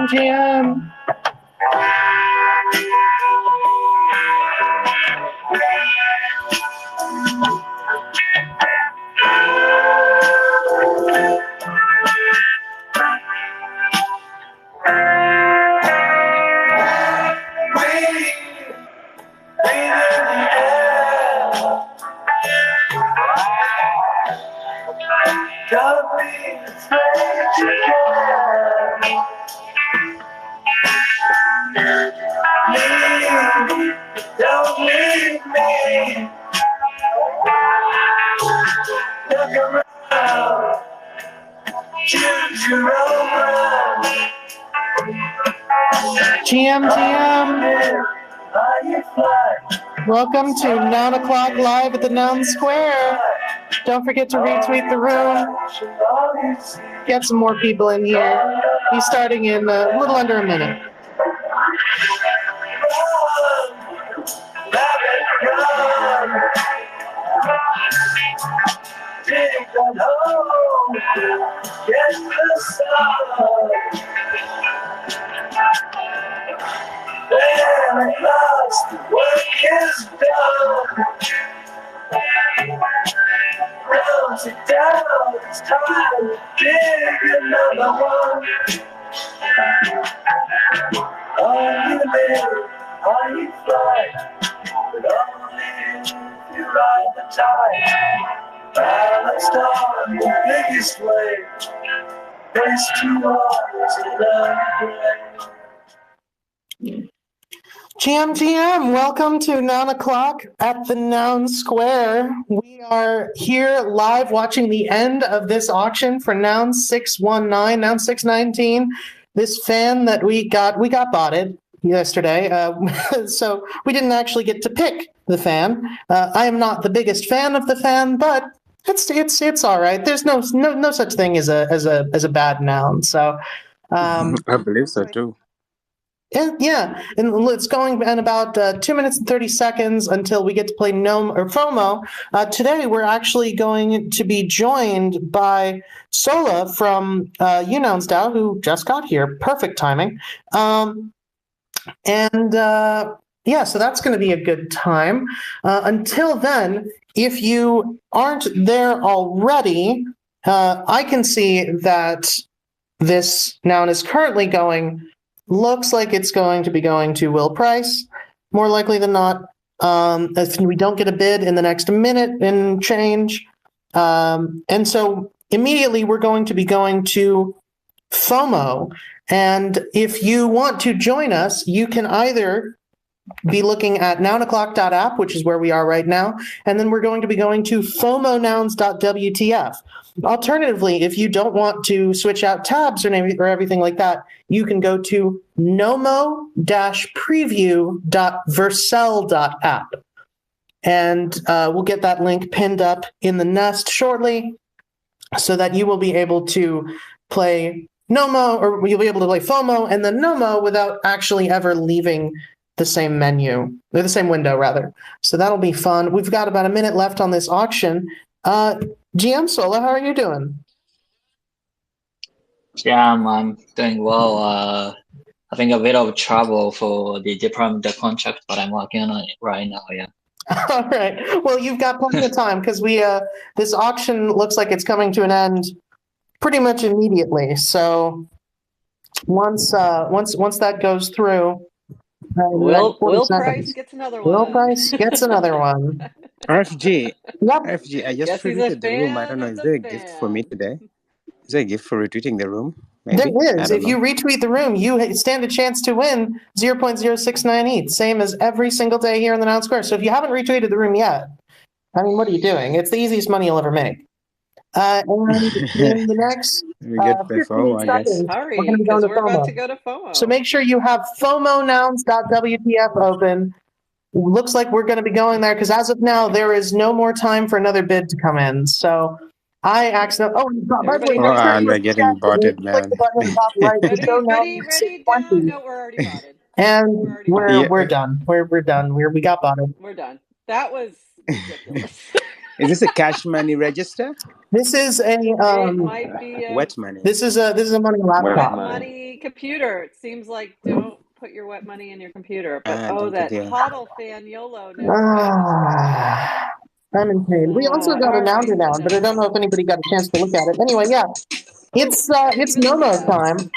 Jam. Don't leave me. Look around. Choose your own ground. GM. Welcome to 9 o'clock live at the Noun Square. Don't forget to retweet the room. Get some more people in here. He's starting in a little under a minute. It's time to dig another one. Are you live? Are you fly? But only if you ride the tide. Balance on the biggest wave. Race towards the great. GM, welcome to 9 o'clock at the Noun Square. We are here live watching the end of this auction for Noun 619, Noun 619. This fan that we got botted yesterday, so we didn't actually get to pick the fan. I am not the biggest fan of the fan, but it's all right. There's no such thing as a bad noun. So I believe so too. Yeah, and it's going in about 2 minutes and 30 seconds until we get to play FOMO. Today, we're actually going to be joined by Sola from UNounsDAO, who just got here. Perfect timing. So that's going to be a good time. Until then, if you aren't there already, I can see that this noun is currently going. Looks like it's going to be going to Will Price, more likely than not. If we don't get a bid in the next minute and change. And so immediately we're going to be going to FOMO. And if you want to join us, you can either be looking at nounoclock.app, which is where we are right now, and then we're going to be going to fomonouns.wtf. Alternatively, if you don't want to switch out tabs or everything like that, you can go to nomo-preview.vercel.app. And we'll get that link pinned up in the nest shortly so that you will be able to play Nomo, or you'll be able to play FOMO and then Nomo without actually ever leaving the same menu, or the same window, rather. So that'll be fun. We've got about a minute left on this auction. GM Sola, how are you doing? Yeah, I'm doing well. Having a bit of trouble for the deployment of the contract, but I'm working on it right now, yeah. All right. Well, you've got plenty of time because this auction looks like it's coming to an end pretty much immediately. So once that goes through, Will Price gets another one. Will Price gets another one. RFG. Yep. RFG, I just retweeted the room. I don't know, is there a gift for me today? Is there a gift for retweeting the room? Maybe? There I is. don't If you know. retweet the room, you stand a chance to win 0.069 ETH, same as every single day here in the Noun Square. So if you haven't retweeted the room yet, I mean, what are you doing? It's the easiest money you'll ever make. And in the next We get the 15 FOMO, I guess. seconds, we're Hurry, going to be going because to we're about to FOMO. go to FOMO. So make sure you have fomonouns.wtf open. Looks like we're going to be going there because as of now, there is no more time for another bid to come in. So I accidentally. Oh, by the way, Everybody make Oh, sure and you we're getting botted, click the man. button at the top right to show now ready, down. 620. No, we're already botted. And We're we're done. We're done. We got botted. We're done. That was ridiculous. Is this a cash money register? This is a It might be a Wet money. this is a money laptop. money computer. It seems like don't put your wet money in your computer. But Don't that forget. Hoddle fan YOLO next. I'm in pain. We also got a all right, NounsDAO, but I don't know if anybody got a chance to look at it. Anyway, yeah, it's even look Nomo at that. time.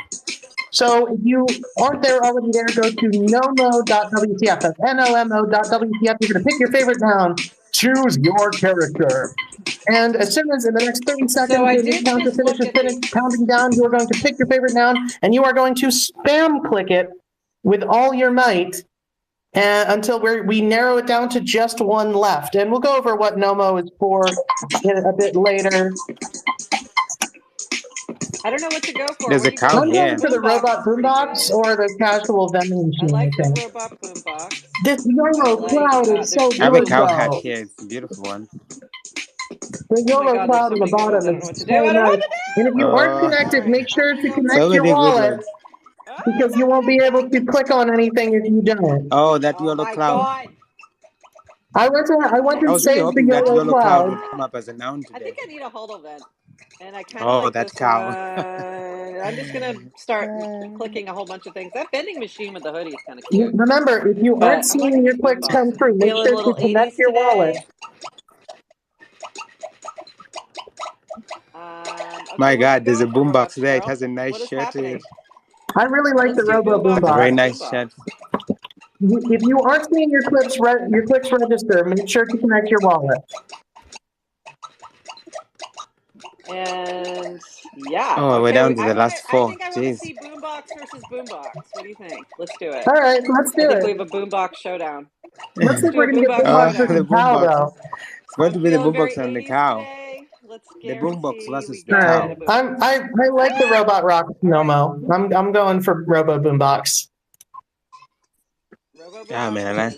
So if you aren't there already there, go to nomo.wtf. That's nomo.wtf. You're going to pick your favorite noun, choose your character. And as soon as in the next 30 seconds, I when the did counter just look finishes at counting down, you're going to pick your favorite noun, and you are going to spam click it with all your might until we narrow it down to just one left. And we'll go over what Nomo is for a bit later. I don't know what to go for. There's What a do you cow I'm go going here. for the robot boombox or the casual vending I machine, like I the think. robot boombox. This YOLO like, cloud is so there's I have a good, cow hat though. here. It's a beautiful one. The Oh my YOLO God, cloud there's on the so many good ones. bottom I don't know is what to do. so I don't know nice. what to do. And if you aren't Oh. connected, All right, make sure I'm to gonna go connect So your many good wallet ones. because you won't be able to click on anything if you don't. Oh, that Oh yellow my cloud. God. I went I and was really saved the hoping that YOLO yellow cloud cloud. would come up as a noun I today. think I need a hold event. And I kind of Oh, like that this cow. one. I'm just going to start clicking a whole bunch of things. That vending machine with the hoodie is kind of cute. Remember, if you But aren't I'm seeing liking your this clicks boombox. come through, make Feeling sure a little to connect 80s your today. wallet. Okay, My what are we God, there's a going for, boombox Robot there. It Girl? has a nice What is shirt to happening? it. I really like Let's the do Robo boombox. A very boombox. nice shirt. If you aren't seeing your clicks register, make sure to connect your wallet. And yeah, Oh, we're okay. down to the last I four. think I want to Jeez. see boombox versus boombox. What do you think? Let's do it. All right, let's I do think we it. have a boombox showdown. Let's see if do we're a going to get boombox boombox showdown. The versus cow, boombox. though. It's going I'm to be the feeling very boombox and the 80s cow. today. Let's The boombox guarantee versus we the All get right, a cow. boom. I like the robot rock Nomo. I'm going for Robo boombox. Robo Yeah, boombox man, it I is.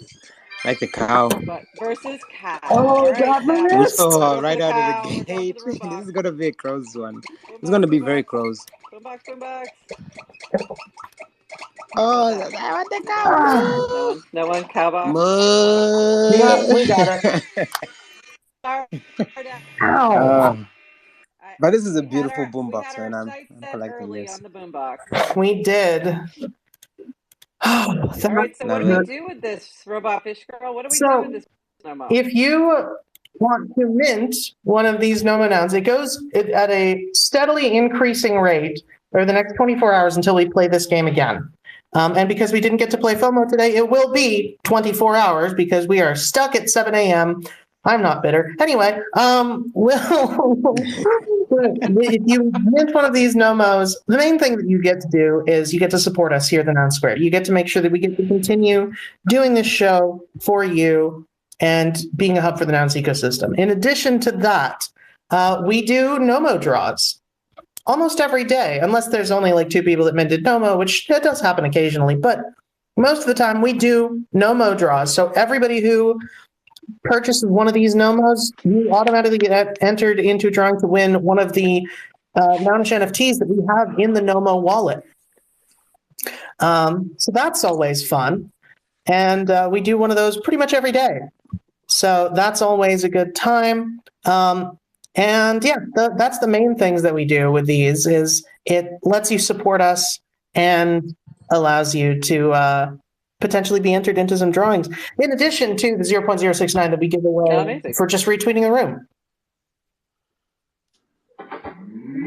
like the cow. But versus cow. Oh, All right, God, we cow. missed. We're Oh, going for right the out of the cow. We're going gate. for the This boombox. is going to be a close one. It's Boombox, going to be boombox. very close. Boombox, boombox. Oh, I want the cow. No one, cowbox. Yeah, Moo. we got it. Ow. But this is a We had beautiful our boombox, man. I'm sights set collecting early this. on the boombox. We did. All right, so what do we Love it. do with this robot fish girl? What do we do So, with this Nomo? if you want to mint one of these Nomo nouns, it goes at a steadily increasing rate over the next 24 hours until we play this game again. And because we didn't get to play FOMO today, it will be 24 hours because we are stuck at 7 a.m. I'm not bitter. Anyway, if you mint one of these Nomos, the main thing that you get to do is you get to support us here at the Noun Square. You get to make sure that we get to continue doing this show for you and being a hub for the Nouns ecosystem. In addition to that, we do Nomo draws almost every day, unless there's only like 2 people that minted Nomo, which that does happen occasionally. But most of the time, we do Nomo draws. So everybody who purchases one of these Nomos, you automatically get entered into drawing to win one of the Nounish NFTs that we have in the Nomo wallet. So that's always fun. And we do one of those pretty much every day. So that's always a good time. And yeah, that's the main things that we do with these is it lets you support us and allows you to potentially be entered into some drawings. In addition to the 0.069 that we give away for just retweeting the room.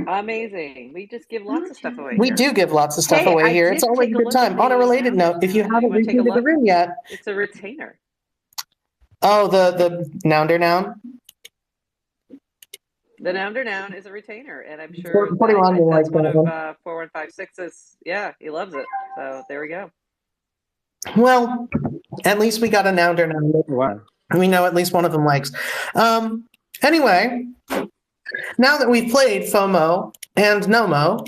Amazing. We just give lots of stuff away. We do give lots of stuff away here. It's always a good time. On a related note, if you haven't retweeted the room yet. It's a retainer. Oh, the Nounder noun? The noun is a retainer, and I'm sure 41 that's likes one that of one. 4156's. Yeah, he loves it. So there we go. Well, at least we got a noun noun. Wow. We know at least one of them likes. Anyway, now that we've played FOMO and NOMO,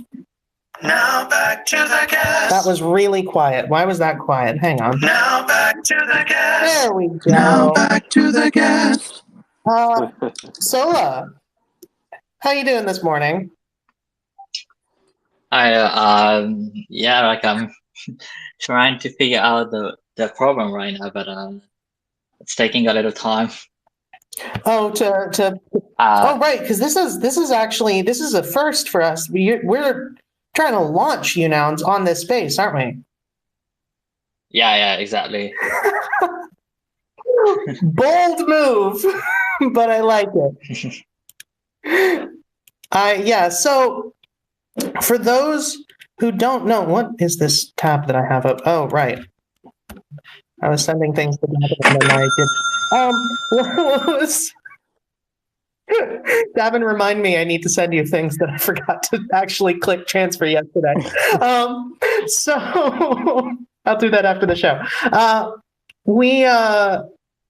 Now back to the guest. that was really quiet. Why was that quiet? Hang on. Now back to the guest. There we Now go. back to the guest. Sola, how you doing this morning? Yeah, like I'm trying to figure out the problem right now, but it's taking a little time. Oh, oh, right, because this is a first for us. We're trying to launch UNouns on this space, aren't we? Yeah, exactly. Bold move, but I like it. Yeah. So, for those who don't know, what is this tab that I have up? Oh, right. I was sending things to Gavin and then I did. What was? Gavin, remind me I need to send you things that I forgot to actually click transfer yesterday. So I'll do that after the show.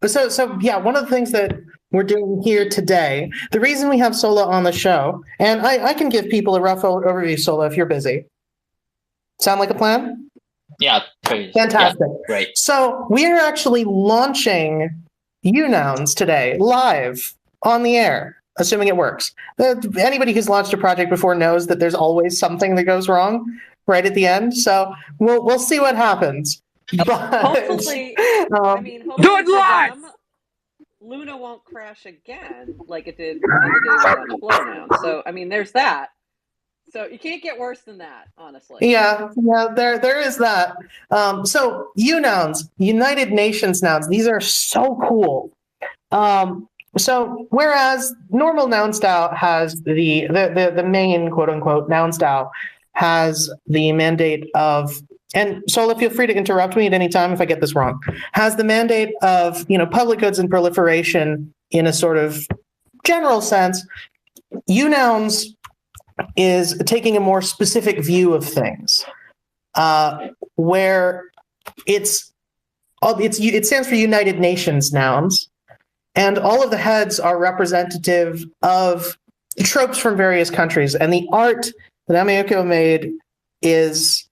So yeah, one of the things that we're doing here today, the reason we have Sola on the show, and I can give people a rough overview, Sola, if you're busy. Sound like a plan? Yeah, please. Fantastic. Yeah, great. So we are actually launching UNouns today, live on the air, assuming it works. Anybody who's launched a project before knows that there's always something that goes wrong right at the end. So we'll see what happens. But, Hopefully, hopefully Do it live! for them, Luna won't crash again like it did on the day we launched Flow Noun. So there's that. So you can't get worse than that, honestly. Yeah, there is that. So UNouns, United Nations nouns, these are so cool. So whereas normal NounsDAO has the main quote unquote NounsDAO has the mandate of, and Sola, feel free to interrupt me at any time if I get this wrong, has the mandate of public goods and proliferation in a sort of general sense. UNouns is taking a more specific view of things, where it stands for United Nations nouns, and all of the heads are representative of tropes from various countries. And the art that Amiyoko made is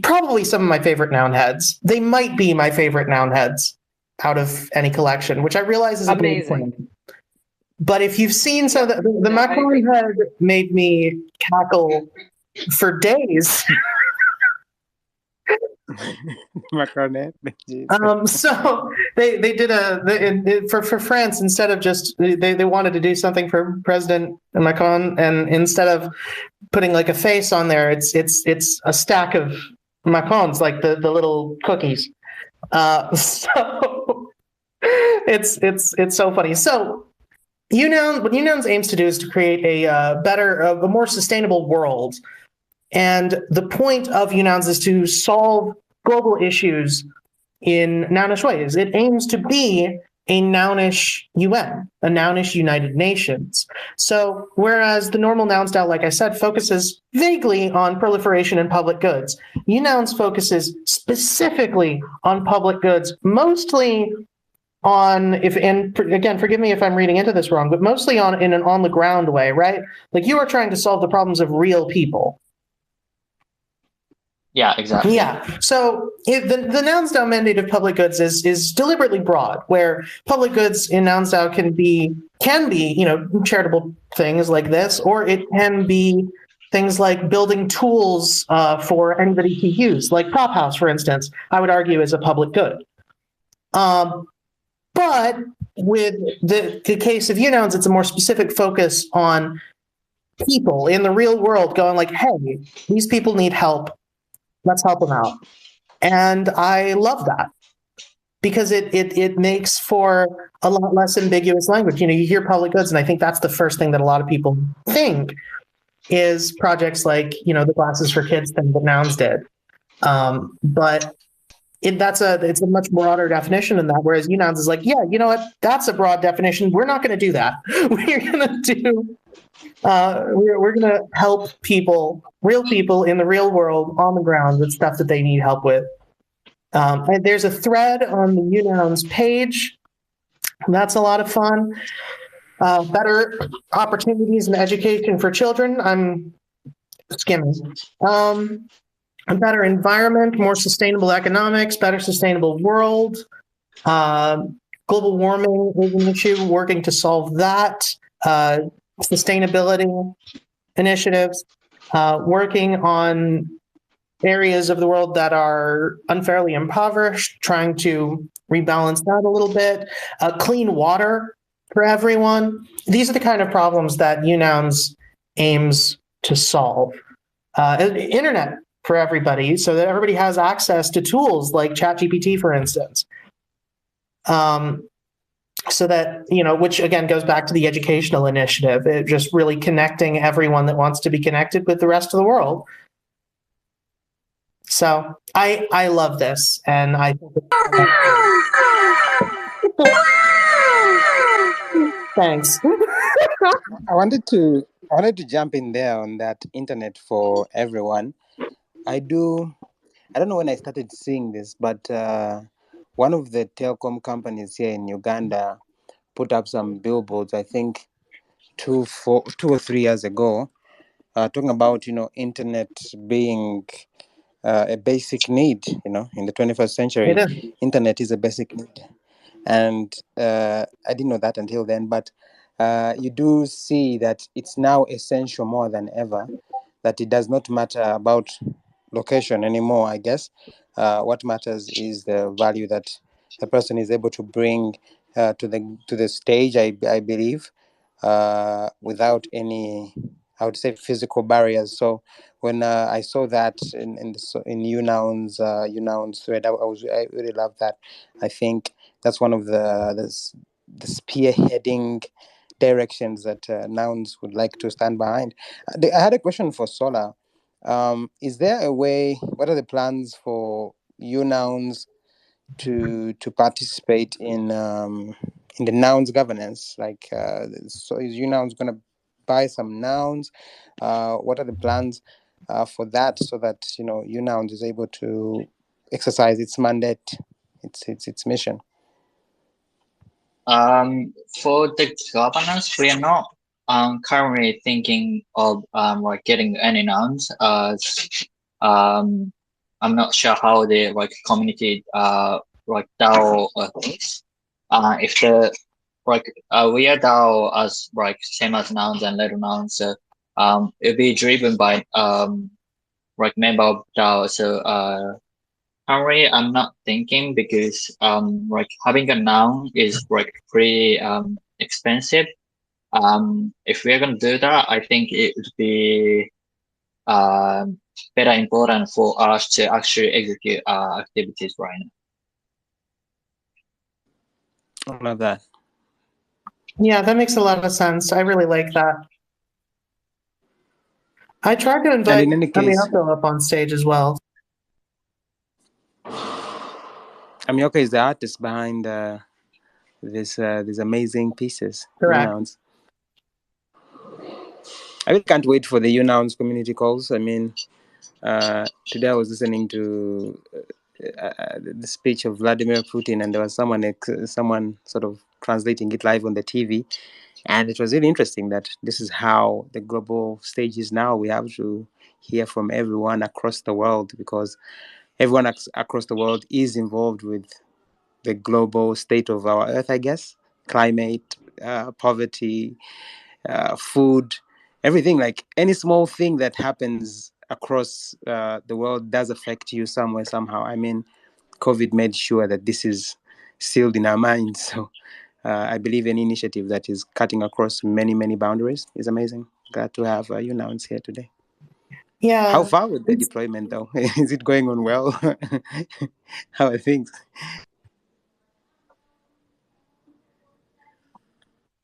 probably some of my favorite noun heads. They might be my favorite noun heads out of any collection, which I realize is amazing. But if you've seen some of the Macron head made me cackle for days. Macron. So they did for France, instead of just they wanted to do something for President Macron, and instead of putting like a face on there, it's a stack of Macrons, like the little cookies. So it's so funny. So what UNouns aims to do is to create a more sustainable world. And the point of UNouns is to solve global issues in nounish ways. It aims to be a nounish UN, a nounish United Nations. So whereas the normal NounsDAO, like I said, focuses vaguely on proliferation and public goods, UNouns focuses specifically on public goods, mostly on, and again, forgive me if I'm reading into this wrong, but mostly in an on the ground way, right? Like you are trying to solve the problems of real people. Yeah, exactly. Yeah. So the NounsDAO mandate of public goods is deliberately broad, where public goods in NounsDAO can be charitable things like this, or it can be things like building tools for anybody to use, like Prop House, for instance, I would argue is a public good. But with the case of UNouns, it's a more specific focus on people in the real world going like, hey, these people need help. Let's help them out. And I love that because it makes for a lot less ambiguous language. You hear public goods, and I think that's the first thing that a lot of people think is projects like, the Glasses for Kids thing that Nouns did. But it's a much broader definition than that. Whereas UNouns is like, yeah, you know what? That's a broad definition. We're not going to do that. We're going to do. We're going to help real people in the real world on the ground with stuff that they need help with. And there's a thread on the UNouns page. That's a lot of fun. Better opportunities in education for children. I'm skimming. A better environment, more sustainable economics, better sustainable world. Global warming is an issue, working to solve that. Sustainability initiatives, working on areas of the world that are unfairly impoverished, trying to rebalance that a little bit. Clean water for everyone. These are the kind of problems that UNouns aims to solve. Internet for everybody, so that everybody has access to tools like ChatGPT, for instance. So that, which again goes back to the educational initiative, it just really connecting everyone that wants to be connected with the rest of the world. So I love this, and I think thanks. I wanted to jump in there on that internet for everyone. I don't know when I started seeing this, but one of the telecom companies here in Uganda put up some billboards, I think 2 or 3 years ago, talking about internet being a basic need. In the 21st century, It is. internet is a basic need, and I didn't know that until then. But you do see that it's now essential more than ever. That it does not matter about location anymore. I guess what matters is the value that the person is able to bring to the stage. I believe without any, I would say, physical barriers. So when I saw that in UNouns thread, I really love that. I think that's one of the spearheading directions that Nouns would like to stand behind. I had a question for Sola. Is there a way? What are the plans for UNouns to participate in the nouns governance? Like, so is UNouns going to buy some nouns? What are the plans for that, so that UNouns is able to exercise its mandate, its mission? For the governance, we are not currently thinking of like getting any nouns. I'm not sure how the like community like DAO thinks. If the like we are DAO as like same as nouns and little nouns, so it'll be driven by like member of DAO. So currently, I'm not thinking because like having a noun is like pretty expensive. If we're gonna do that, I think it would be better important for us to actually execute activities right now. I love that. Yeah, that makes a lot of sense. I really like that. I tried to invite in any case, Amiyako up on stage as well. Amiyoko is the artist behind these amazing pieces. Correct. UNouns. I really can't wait for the UNouns community calls. I mean, today I was listening to the speech of Vladimir Putin, and there was someone sort of translating it live on the TV, and it was really interesting that this is how the global stage is now. We have to hear from everyone across the world, because everyone across the world is involved with the global state of our earth, I guess. Climate, poverty, food, everything. Like any small thing that happens across the world does affect you somewhere, somehow. I mean, COVID made sure that this is sealed in our minds. So I believe any initiative that is cutting across many, many boundaries is amazing. Glad to have UNouns here today. Yeah. How far with the deployment, though? Is it going on well? How are things?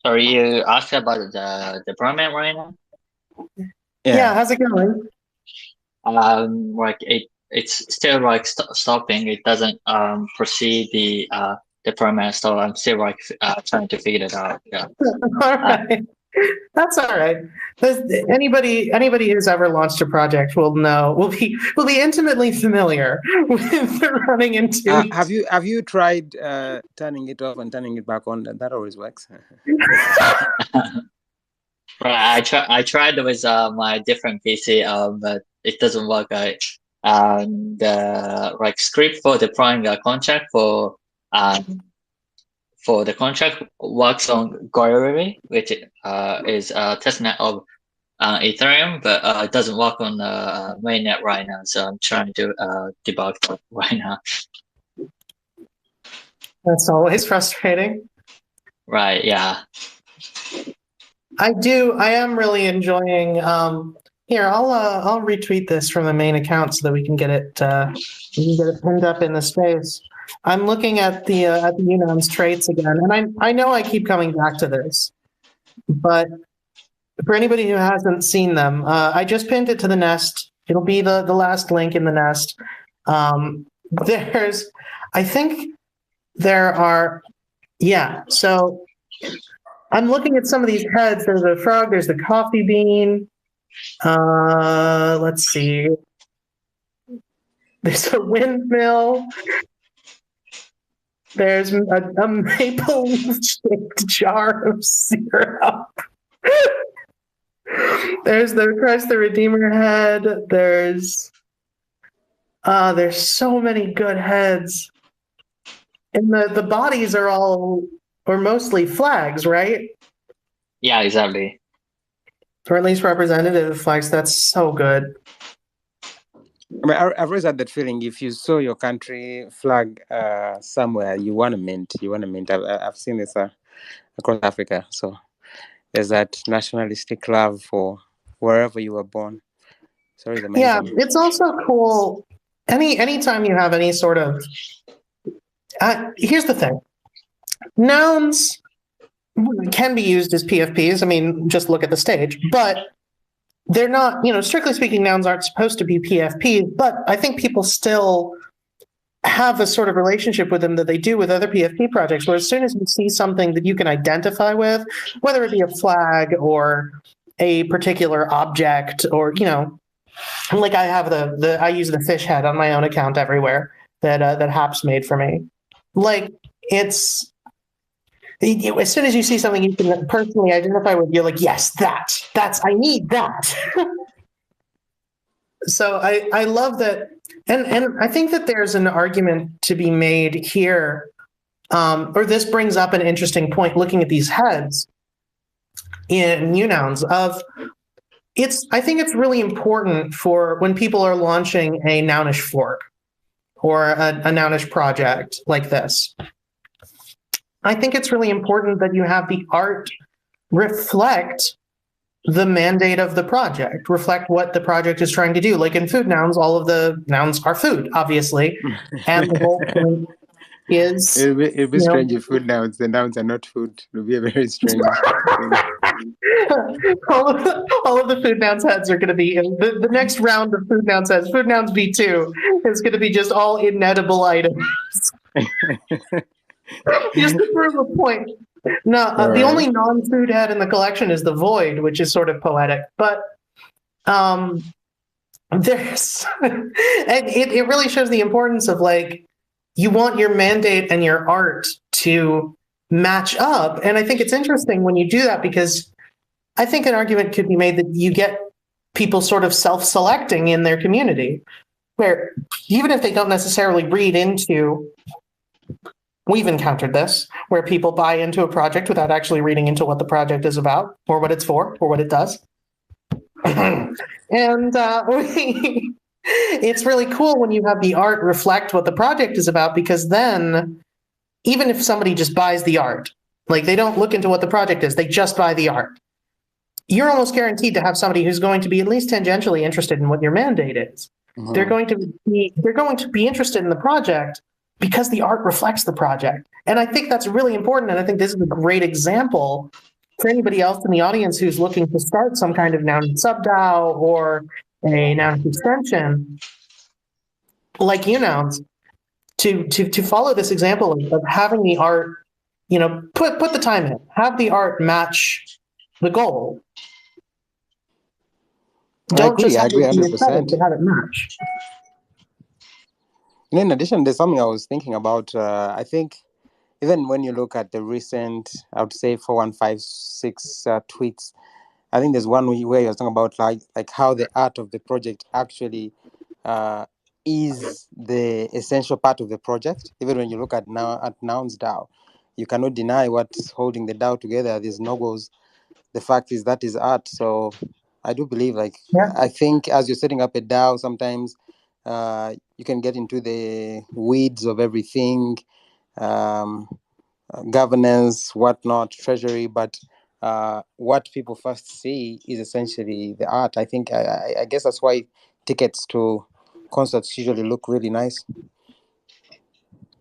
Sorry, you asked about the deployment right now? Yeah, how's it going? Like it's still like stopping. It doesn't proceed the deployment. So I'm still like trying to figure it out. Yeah. All right. That's all right. Anybody who's ever launched a project will be intimately familiar with running into. Have you tried turning it off and turning it back on? That always works. Right, I tried with my different PC, but it doesn't work. The like script for deploying a contract for the contract works on Goerri, which is a testnet of Ethereum, but it doesn't work on mainnet right now. So I'm trying to debug that right now. That's always frustrating. Right. Yeah. I am really enjoying. Here, I'll retweet this from the main account so that we can get it pinned up in the space. I'm looking at the UNouns traits again, and I know I keep coming back to this, but for anybody who hasn't seen them, I just pinned it to the nest. It'll be the last link in the nest. I think there are, yeah. So I'm looking at some of these heads. There's a frog. There's the coffee bean. Let's see. There's a windmill. There's a maple leaf-shaped jar of syrup. There's the Christ the Redeemer head. There's so many good heads. And the bodies are all, or mostly flags, right? Yeah, exactly. Or at least representative flags. That's so good. I mean, I've always had that feeling. If you saw your country flag somewhere, you want to mint. I've seen this across Africa. So there's that nationalistic love for wherever you were born. So it's amazing. Yeah, it's also cool. Anytime you have any sort of here's the thing. Nouns can be used as PFPs. I mean, just look at the stage. But they're not, strictly speaking, nouns aren't supposed to be PFPs, but I think people still have a sort of relationship with them that they do with other PFP projects, where as soon as you see something that you can identify with, whether it be a flag or a particular object, or, like I have I use the fish head on my own account everywhere that Haps made for me. Like, it's, as soon as you see something you can personally identify with, you're like, yes, I need that. So I love that. And I think that there's an argument to be made here, or this brings up an interesting point looking at these heads in UNouns I think it's really important for when people are launching a Nounish fork or a Nounish project like this. I think it's really important that you have the art reflect the mandate of the project, reflect what the project is trying to do. Like in food nouns, all of the nouns are food, obviously. And the whole point is... It'll be strange if food nouns, the nouns are not food. It'll be a very strange thing. all of the food nouns heads are going to be in the next round of food nouns heads. Food nouns V2 is going to be just all inedible items. Just to prove a point. No, the only non-food head in the collection is the void, which is sort of poetic. But there's, and it really shows the importance of, like, you want your mandate and your art to match up. And I think it's interesting when you do that, because I think an argument could be made that you get people sort of self-selecting in their community, where even if they don't necessarily read into... We've encountered this, where people buy into a project without actually reading into what the project is about, or what it's for, or what it does. And it's really cool when you have the art reflect what the project is about, because then, even if somebody just buys the art, like they don't look into what the project is, they just buy the art, you're almost guaranteed to have somebody who's going to be at least tangentially interested in what your mandate is. Mm-hmm. They're going to be interested in the project because the art reflects the project. And I think that's really important. And I think this is a great example for anybody else in the audience who's looking to start some kind of Noun sub-DAO or a Noun extension. like UNouns to follow this example of having the art, put the time in, have the art match the goal. Don't just I have agree it be aesthetic, 100%. but have it match. In addition, there's something I was thinking about. I think even when you look at the recent, I would say 4156 tweets, I think there's one where you're talking about like how the art of the project actually is the essential part of the project. Even when you look at NounsDAO, you cannot deny what's holding the DAO together. These logos. The fact is that is art. So I do believe, Yeah. I think as you're setting up a DAO, sometimes you can get into the weeds of everything. Governance, whatnot, treasury, but what people first see is essentially the art. I think I guess that's why tickets to concerts usually look really nice.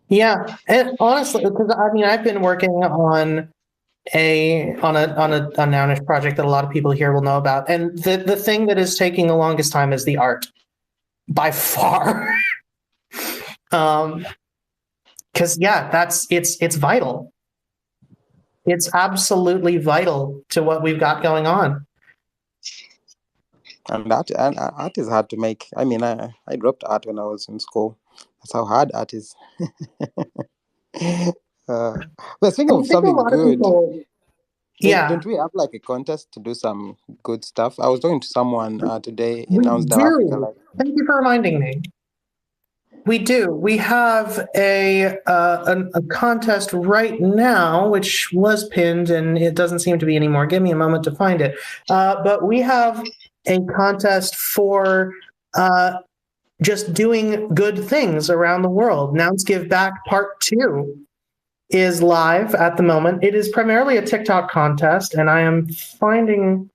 Yeah, and honestly, because I mean, I've been working on a Nounish project that a lot of people here will know about, and the thing that is taking the longest time is the art, by far. Because it's vital. It's absolutely vital to what we've got going on. And art is hard to make. I mean, I dropped art when I was in school. That's how hard art is. But speaking I of think a something lot of good, people, don't we have like a contest to do some good stuff? I was talking to someone today in we NounsDAO Africa. do. Thank you for reminding me. We do. We have a contest right now, which was pinned, and it doesn't seem to be anymore. Give me a moment to find it. But we have a contest for just doing good things around the world. Nouns Give Back Part 2 is live at the moment. It is primarily a TikTok contest, and I am finding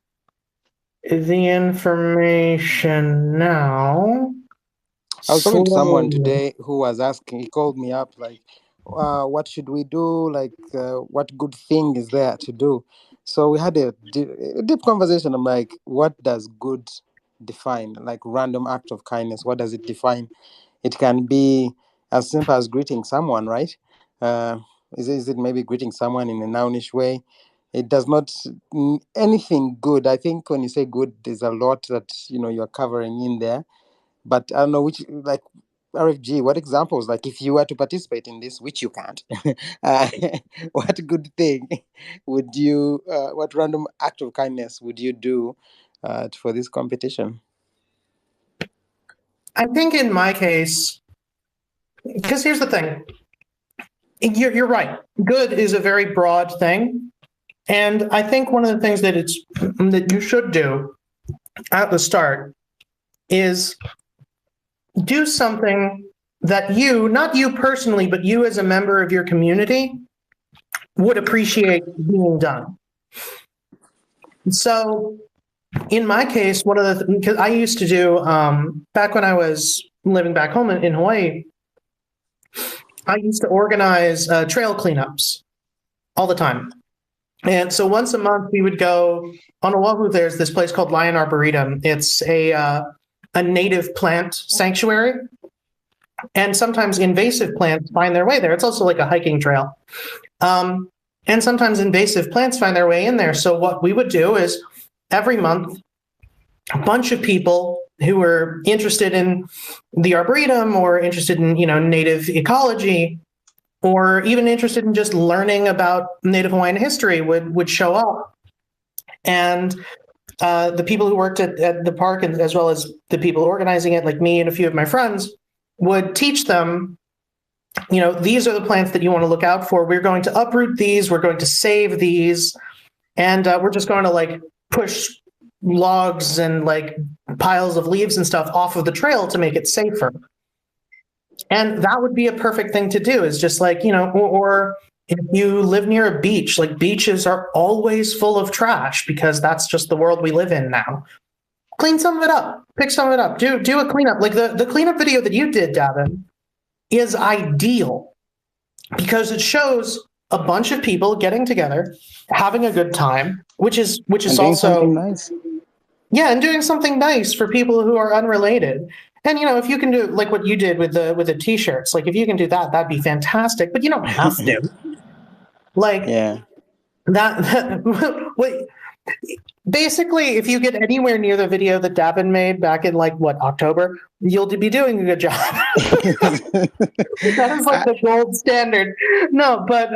the information now. I was talking to someone today who was asking, he called me up like, what should we do? Like, what good thing is there to do? So we had a deep conversation. I'm like, what does good define? Like random act of kindness, what does it define? It can be as simple as greeting someone, right? Is it maybe greeting someone in a nounish way? It does not anything good. I think when you say good, there's a lot that you're covering in there. But I don't know which, like RFG, what examples, like if you were to participate in this, which you can't, what good thing would you, what random act of kindness would you do for this competition? I think in my case, because here's the thing, you're right. Good is a very broad thing, and I think one of the things that you should do at the start is do something that you, not you personally, but you as a member of your community would appreciate being done. So in my case, one of the because I used to do back when I was living back home in Hawaii, I used to organize trail cleanups all the time. And so once a month we would go on Oahu. There's this place called Lion Arboretum. It's a native plant sanctuary, and sometimes invasive plants find their way there. It's also like a hiking trail. And sometimes invasive plants find their way in there. So what we would do is every month, a bunch of people who were interested in the Arboretum or interested in, native ecology, or even interested in just learning about Native Hawaiian history would show up. And the people who worked at the park, and as well as the people organizing it, like me and a few of my friends, would teach them, these are the plants that you want to look out for. We're going to uproot these. We're going to save these. And we're just going to push logs and piles of leaves and stuff off of the trail to make it safer. And that would be a perfect thing to do, is just or if you live near a beach, beaches are always full of trash because that's just the world we live in now. Clean some of it up, pick some of it up, do a cleanup. Like the cleanup video that you did, Davin, is ideal because it shows a bunch of people getting together, having a good time, which is and also something nice. Yeah, and doing something nice for people who are unrelated. And if you can do like what you did with the t-shirts, like if you can do that, that'd be fantastic. But you don't have to. Like Yeah. wait, basically, if you get anywhere near the video that Davin made back in October, you'll be doing a good job. That is like the gold standard. No, but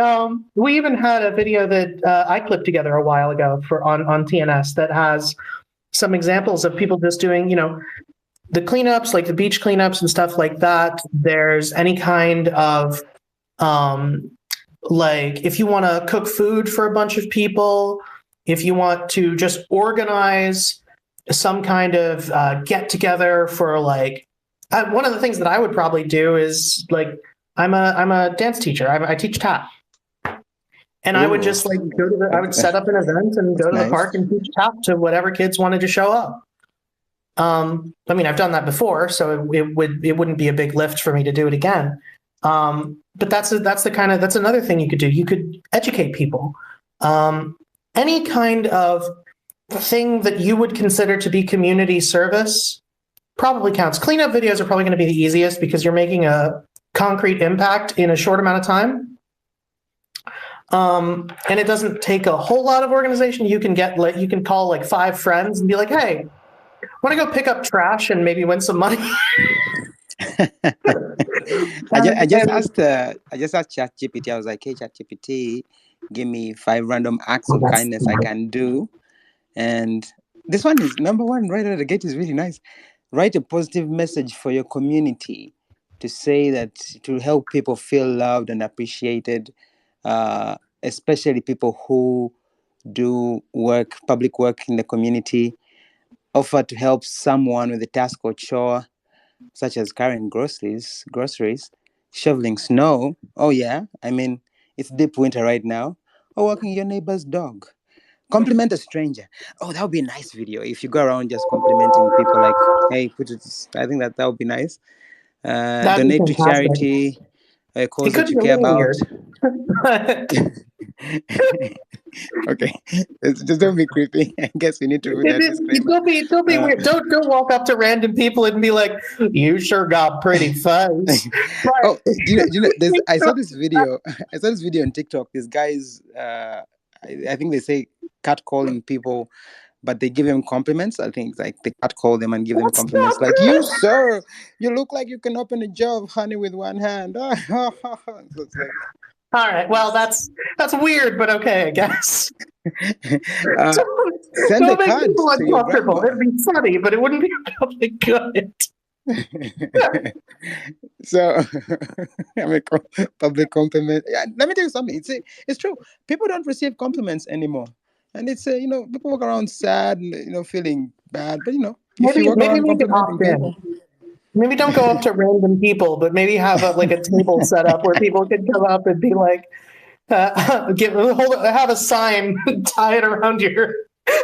we even had a video that I clipped together a while ago on TNS that has some examples of people just doing, the cleanups, like the beach cleanups and stuff like that. There's any kind of like if you want to cook food for a bunch of people, if you want to just organize some kind of get together for one of the things that I would probably do is I'm a dance teacher. I teach tap, and I would just I would set up an event and go to the park and teach tap to whatever kids wanted to show up. I mean, I've done that before, so it wouldn't be a big lift for me to do it again. But that's another thing you could do. You could educate people. Any kind of thing that you would consider to be community service probably counts. Cleanup videos are probably going to be the easiest because you're making a concrete impact in a short amount of time. And it doesn't take a whole lot of organization. You can call 5 friends and be like, hey, want to go pick up trash and maybe win some money? I just asked ChatGPT. I was like, hey, ChatGPT, give me 5 random acts of kindness I can do. And this one is number 1 right out of the gate is really nice. Write a positive message for your community to say that to help people feel loved and appreciated, especially people who do public work in the community. Offer to help someone with a task or chore, such as carrying groceries, shoveling snow. Oh yeah, I mean, it's deep winter right now. Or walking your neighbor's dog. Compliment a stranger. Oh, that would be a nice video if you go around just complimenting people like, hey, I think that would be nice. Donate to charity, a cause that you care about. Okay, just don't be creepy. I guess we need to. Don't be weird. Don't walk up to random people and be like, "You sure got pretty face." Oh, I saw this video. I saw this video on TikTok. These guys, I think they say catcalling people, but they give them compliments. I think they catcall them and give them compliments. Like, you sir, you look like you can open a jar of honey with one hand. So it's like, all right. Well, that's weird, but okay, I guess. Send don't a make card people to your uncomfortable. It'd be funny, but it wouldn't be really good. So, I mean, public compliment. Yeah, let me tell you something. It's true. People don't receive compliments anymore, and it's people walk around sad, feeling bad. But if you walk around complimenting people. Maybe don't go up to random people, but maybe have a table set up where people can come up and be like, have a sign tied around your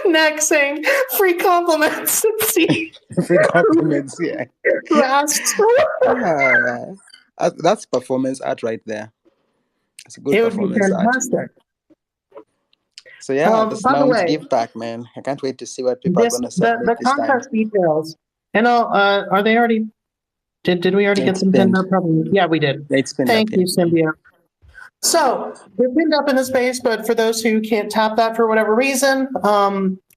neck saying "free compliments." Free compliments, yeah. That's performance art right there. It's a good performance art. Fantastic. So yeah, this Nouns give back, man. I can't wait to see what people are going to celebrate the contest details. And are they already? Did we already get some pinned up? Probably. Yeah, we did. Thank you, Symbio. So they're pinned up in the space, but for those who can't tap that for whatever reason,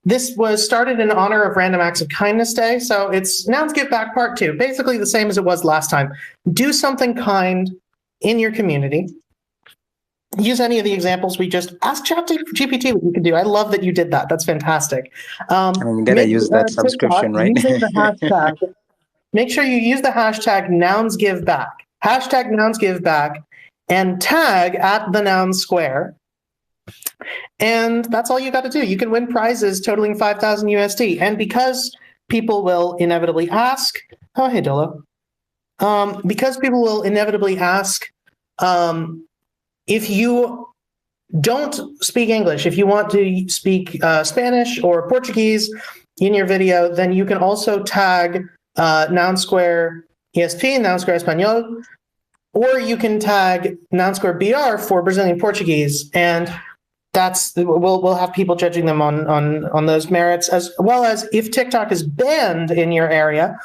this was started in honor of Random Acts of Kindness Day. So it's Nouns Give Back Part 2, basically the same as it was last time. Do something kind in your community. Use any of the examples we just asked ChatGPT what you can do. I love that you did that. That's fantastic. I'm gonna use that subscription, right? Using the hashtag. Make sure you use the hashtag #NounsGiveBack. Hashtag #NounsGiveBack and tag at the Noun Square. And that's all you got to do. You can win prizes totaling 5,000 USD. And because people will inevitably ask, oh, hey, Dolo. Because people will inevitably ask, if you don't speak English, if you want to speak Spanish or Portuguese in your video, then you can also tag Noun Square ESP, Noun Square Espanol, or you can tag Noun Square BR for Brazilian Portuguese, and we'll have people judging them on those merits, as well as if TikTok is banned in your area,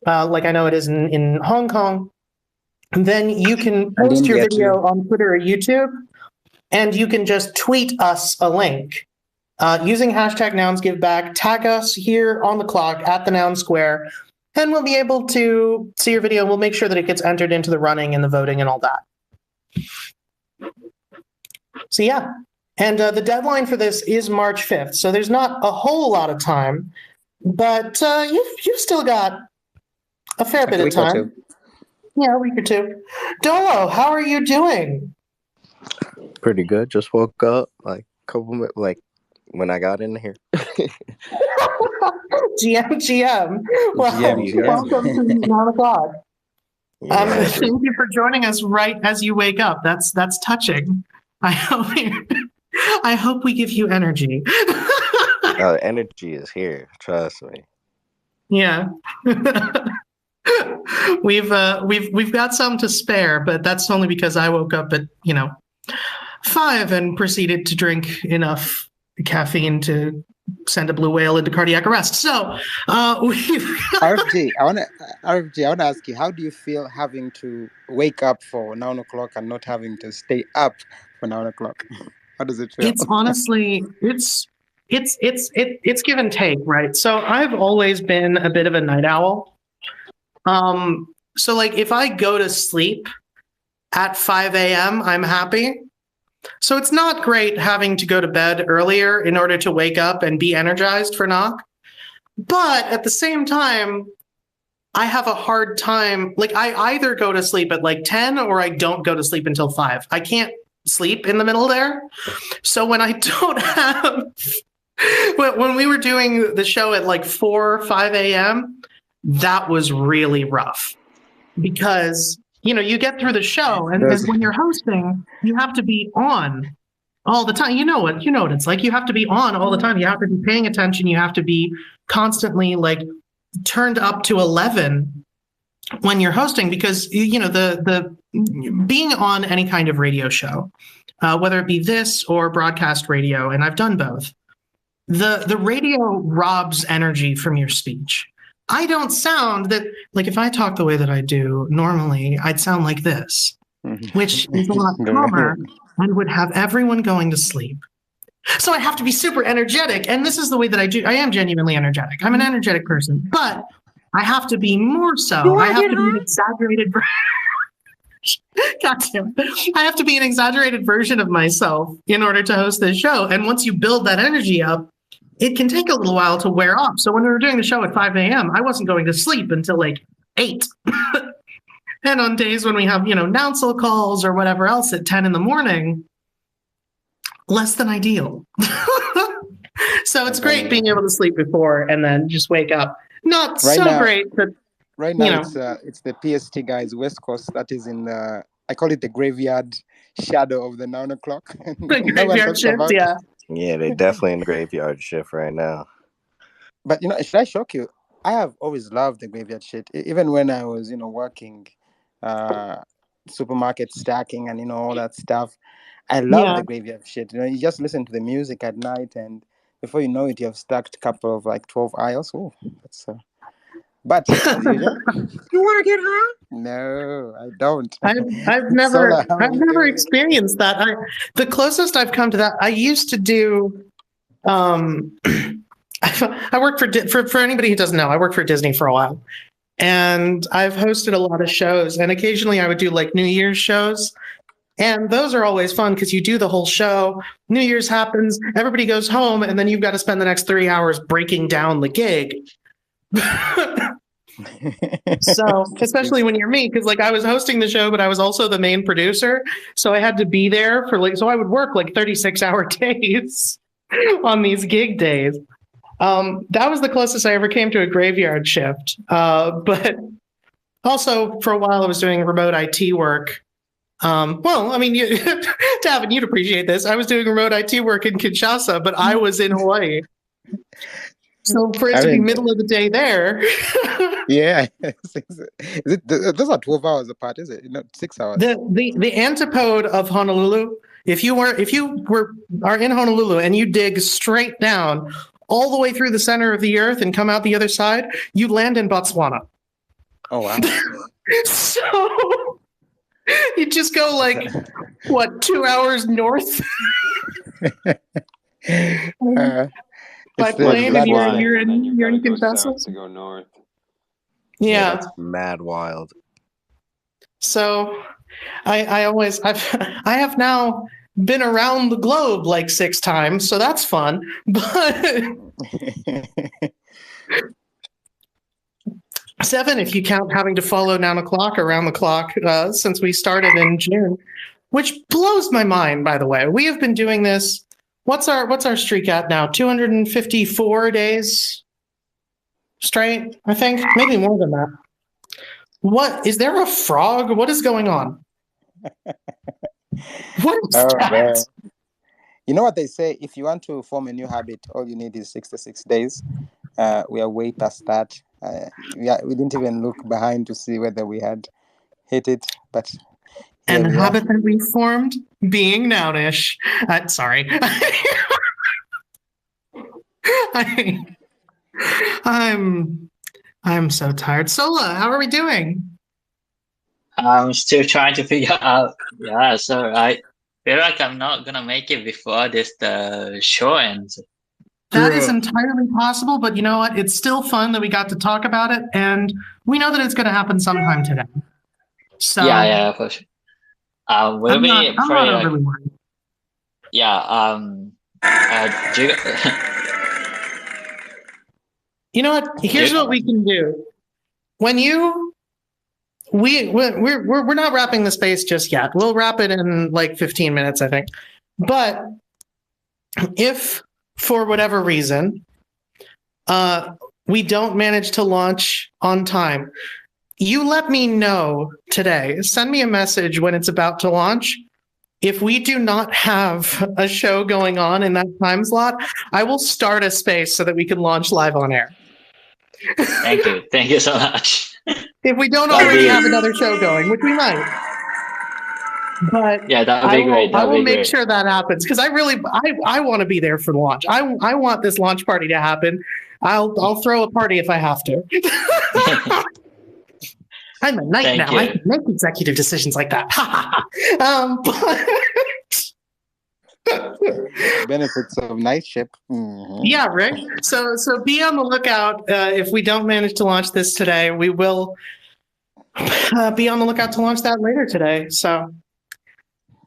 like I know it is in Hong Kong, then you can And post your India video too. on Twitter or YouTube, and you can just tweet us a link using hashtag NounsGiveBack. Tag us here on the clock at the Noun Square, and we'll be able to see your video. We'll make sure that it gets entered into the running and the voting and all that. So yeah, and the deadline for this is March 5th. So there's not a whole lot of time, but you've still got a fair Like bit a of week or time. two. Yeah, a week or two. Dolo, how are you doing? Pretty good. Just woke up like like when I got in here. GM. Well, GM. welcome to 9 o'clock. Yeah, Thank you for joining us right as you wake up. That's touching. I hope we give you energy. energy is here. Trust me. Yeah. We've got some to spare, but that's only because I woke up at 5 and proceeded to drink enough caffeine to send a blue whale into cardiac arrest. So RFG, I want to ask you, how do you feel having to wake up for 9 o'clock and not having to stay up for 9 o'clock? How does it feel? It's honestly, it's give and take, right? So I've always been a bit of a night owl. So like if I go to sleep at 5 a.m., I'm happy. So it's not great having to go to bed earlier in order to wake up and be energized for knock. But at the same time, I have a hard time. Like I either go to sleep at like 10 or I don't go to sleep until 5. I can't sleep in the middle there. So when I don't have, when we were doing the show at like 4 or 5 a.m., that was really rough because you get through the show and when you're hosting, you have to be on all the time. You know what it's like. You have to be on all the time. You have to be paying attention. You have to be constantly like turned up to 11 when you're hosting because the being on any kind of radio show, whether it be this or broadcast radio, and I've done both, the radio robs energy from your speech. I don't sound that like if I talk the way that I do normally, I'd sound like this, which is a lot calmer and would have everyone going to sleep. So I have to be super energetic. And this is the way that I do. I am genuinely energetic. I'm an energetic person, but I have to be more so. I have to be an exaggerated version. I have to be an exaggerated version of myself in order to host this show. And once you build that energy up, it can take a little while to wear off. So when we were doing the show at 5 a.m., I wasn't going to sleep until like 8. And on days when we have, Nounsel calls or whatever else at 10 in the morning, less than ideal. So it's great being able to sleep before and then just wake up. Not right so now, great, but right now it's the PST guys, West Coast, that is in the, I call it the graveyard shadow of the 9 o'clock. The graveyard shift, yeah. Yeah, they're definitely in the graveyard shift right now. But should I shock you? I have always loved the graveyard shit. Even when I was, working supermarket stacking and all that stuff. I love the graveyard shit. You just listen to the music at night and before you know it, you have stacked a couple of like 12 aisles. Oh, that's but as usual, you want to get high? No, I don't. I've never experienced that. The closest I've come to that, I used to do. I worked for anybody who doesn't know. I worked for Disney for a while, and I've hosted a lot of shows. And occasionally, I would do like New Year's shows, and those are always fun because you do the whole show. New Year's happens, everybody goes home, and then you've got to spend the next 3 hours breaking down the gig. So especially when you're me, because like I was hosting the show, but I was also the main producer, so I had to be there for so I would work like 36-hour days on these gig days. That was the closest I ever came to a graveyard shift, but also for a while I was doing remote IT work. Well, I mean, Davin, you'd appreciate this. I was doing remote IT work in Kinshasa, but I was in Hawaii. So for it to be middle of the day there. Yeah. Those are 12 hours apart, is it? 6 hours. The antipode of Honolulu, if you are in Honolulu and you dig straight down all the way through the center of the earth and come out the other side, you land in Botswana. Oh wow. So you just go like, what, 2 hours north by It's plane, and that you're is you're and then in you've you're got to in go Confessor. south to go north. Yeah. That's mad wild. So I have now been around the globe like 6 times, so that's fun. But 7 if you count having to follow Noun O'Clock around the clock since we started in June, which blows my mind, by the way. We have been doing this. What's our streak at now? 254 days straight, I think. Maybe more than that. What is there a frog? What is going on? What is Oh, that? man. You know what they say? If you want to form a new habit, all you need is 66 days. We are way past that. We didn't even look behind to see whether we had hit it, but And here the we are. habit that we formed being nounish. Sorry. I'm so tired. Sola, how are we doing? I'm still trying to figure out. Yeah, so I feel like I'm not gonna make it before the show ends. That is entirely possible, but you know what? It's still fun that we got to talk about it, and we know that it's going to happen sometime today. So Yeah, for sure. We'll I'm be not pretty overly worried. yeah. Do you, You know what? Here's what we can do. When you we're not wrapping the space just yet. We'll wrap it in like 15 minutes, I think. But if for whatever reason we don't manage to launch on time, you let me know today. Send me a message when it's about to launch. If we do not have a show going on in that time slot, I will start a space so that we can launch live on air. thank you so much. If we don't That'd already be- have another show going, which we might. But Yeah, that would be great. I That would will be make great. sure that happens because I want to be there for the launch. I want this launch party to happen. I'll throw a party if I have to. I'm a knight Thank now. I you. can make executive decisions like that. Benefits of night shift. Mhm. Yeah, Rick. So be on the lookout. If we don't manage to launch this today, we will be on the lookout to launch that later today. So,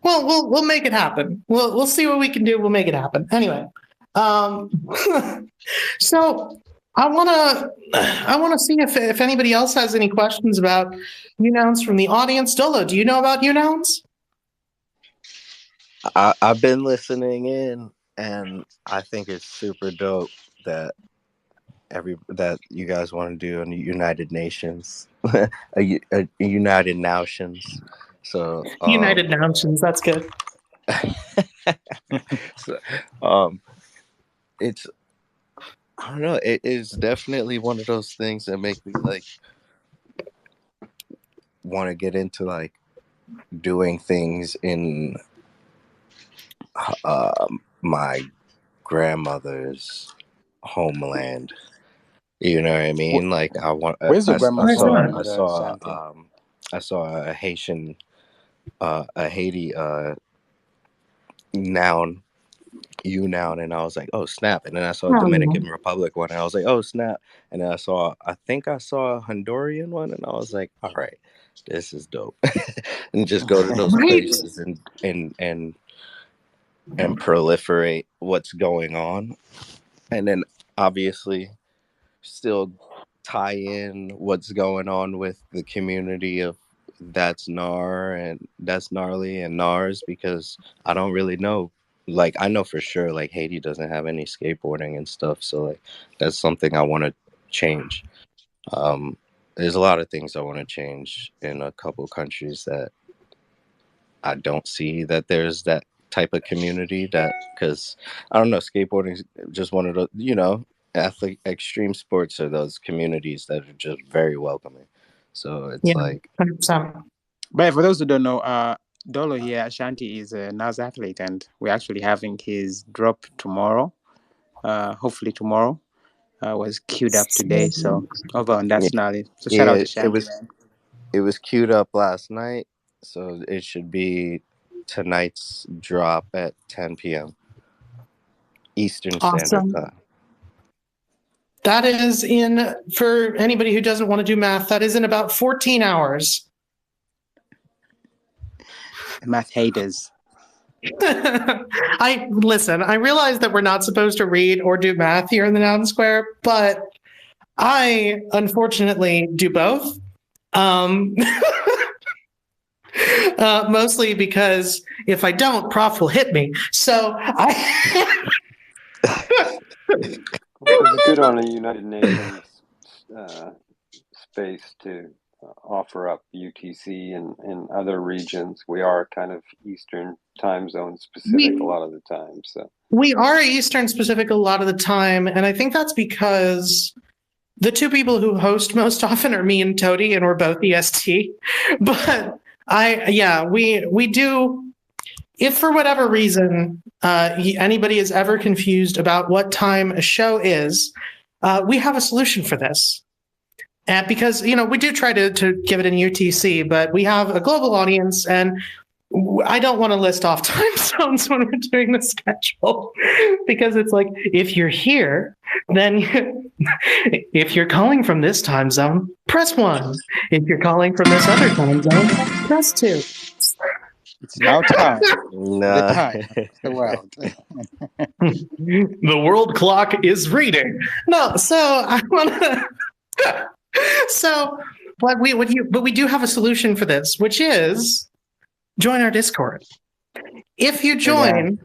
well, we'll make it happen. We'll see what we can do. We'll make it happen. Anyway, so I wanna see if anybody else has any questions about UNouns from the audience. Dolo, do you know about UNouns? I've been listening in, and I think it's super dope that you guys want to do a United Nations, a United Nations. So United Nations. That's good. so, it's I don't know. It is definitely one of those things that make me like want to get into like doing things in my grandmother's homeland. You know what I mean? Like I want. Where's your grandmother? I saw a Haitian, a Haiti noun, noun, and I was like, oh snap! And then I saw a Dominican Republic one, and I was like, oh snap! And then I think I saw a Honduran one, and I was like, all right, this is dope. And just go to those places and proliferate what's going on, and then obviously still tie in what's going on with the community of that's Nar and that's Gnarly and Nars, because I don't really know. Like I know for sure like Haiti doesn't have any skateboarding and stuff, so like that's something I want to change. There's a lot of things I want to change in a couple countries that I don't see that there's that type of community, that because I don't know, skateboarding is just one of the athlete extreme sports are those communities that are just very welcoming. So it's like 100%. But for those who don't know, Dolo here, Ashanti, is a NounsDAO athlete, and we're actually having his drop tomorrow. Hopefully tomorrow. was queued up today. So over on that snarly. So shout Yeah, out to Shanty, man. it was queued up last night, so it should be tonight's drop at 10 p.m. Eastern Standard Awesome. Time. That is in, for anybody who doesn't want to do math, that is in about 14 hours. Math haters. I realize that we're not supposed to read or do math here in the Noun Square, but I unfortunately do both. Mostly because if I don't, Prof will hit me. So It's good on a United Nations space to offer up UTC and other regions. We are kind of Eastern time zone specific a lot of the time. So we are Eastern specific a lot of the time, and I think that's because the two people who host most often are me and Toady, and we're both EST. But we do. If for whatever reason anybody is ever confused about what time a show is, we have a solution for this. Because, we do try to give it in UTC, but we have a global audience, and I don't want to list off time zones when we're doing the schedule, because it's like, if you're here, then if you're calling from this time zone, press 1. If you're calling from this other time zone, press 2. It's now time. No. The time of the world. The world clock is reading. No, so I want to. But we do have a solution for this, which is join our Discord. If you join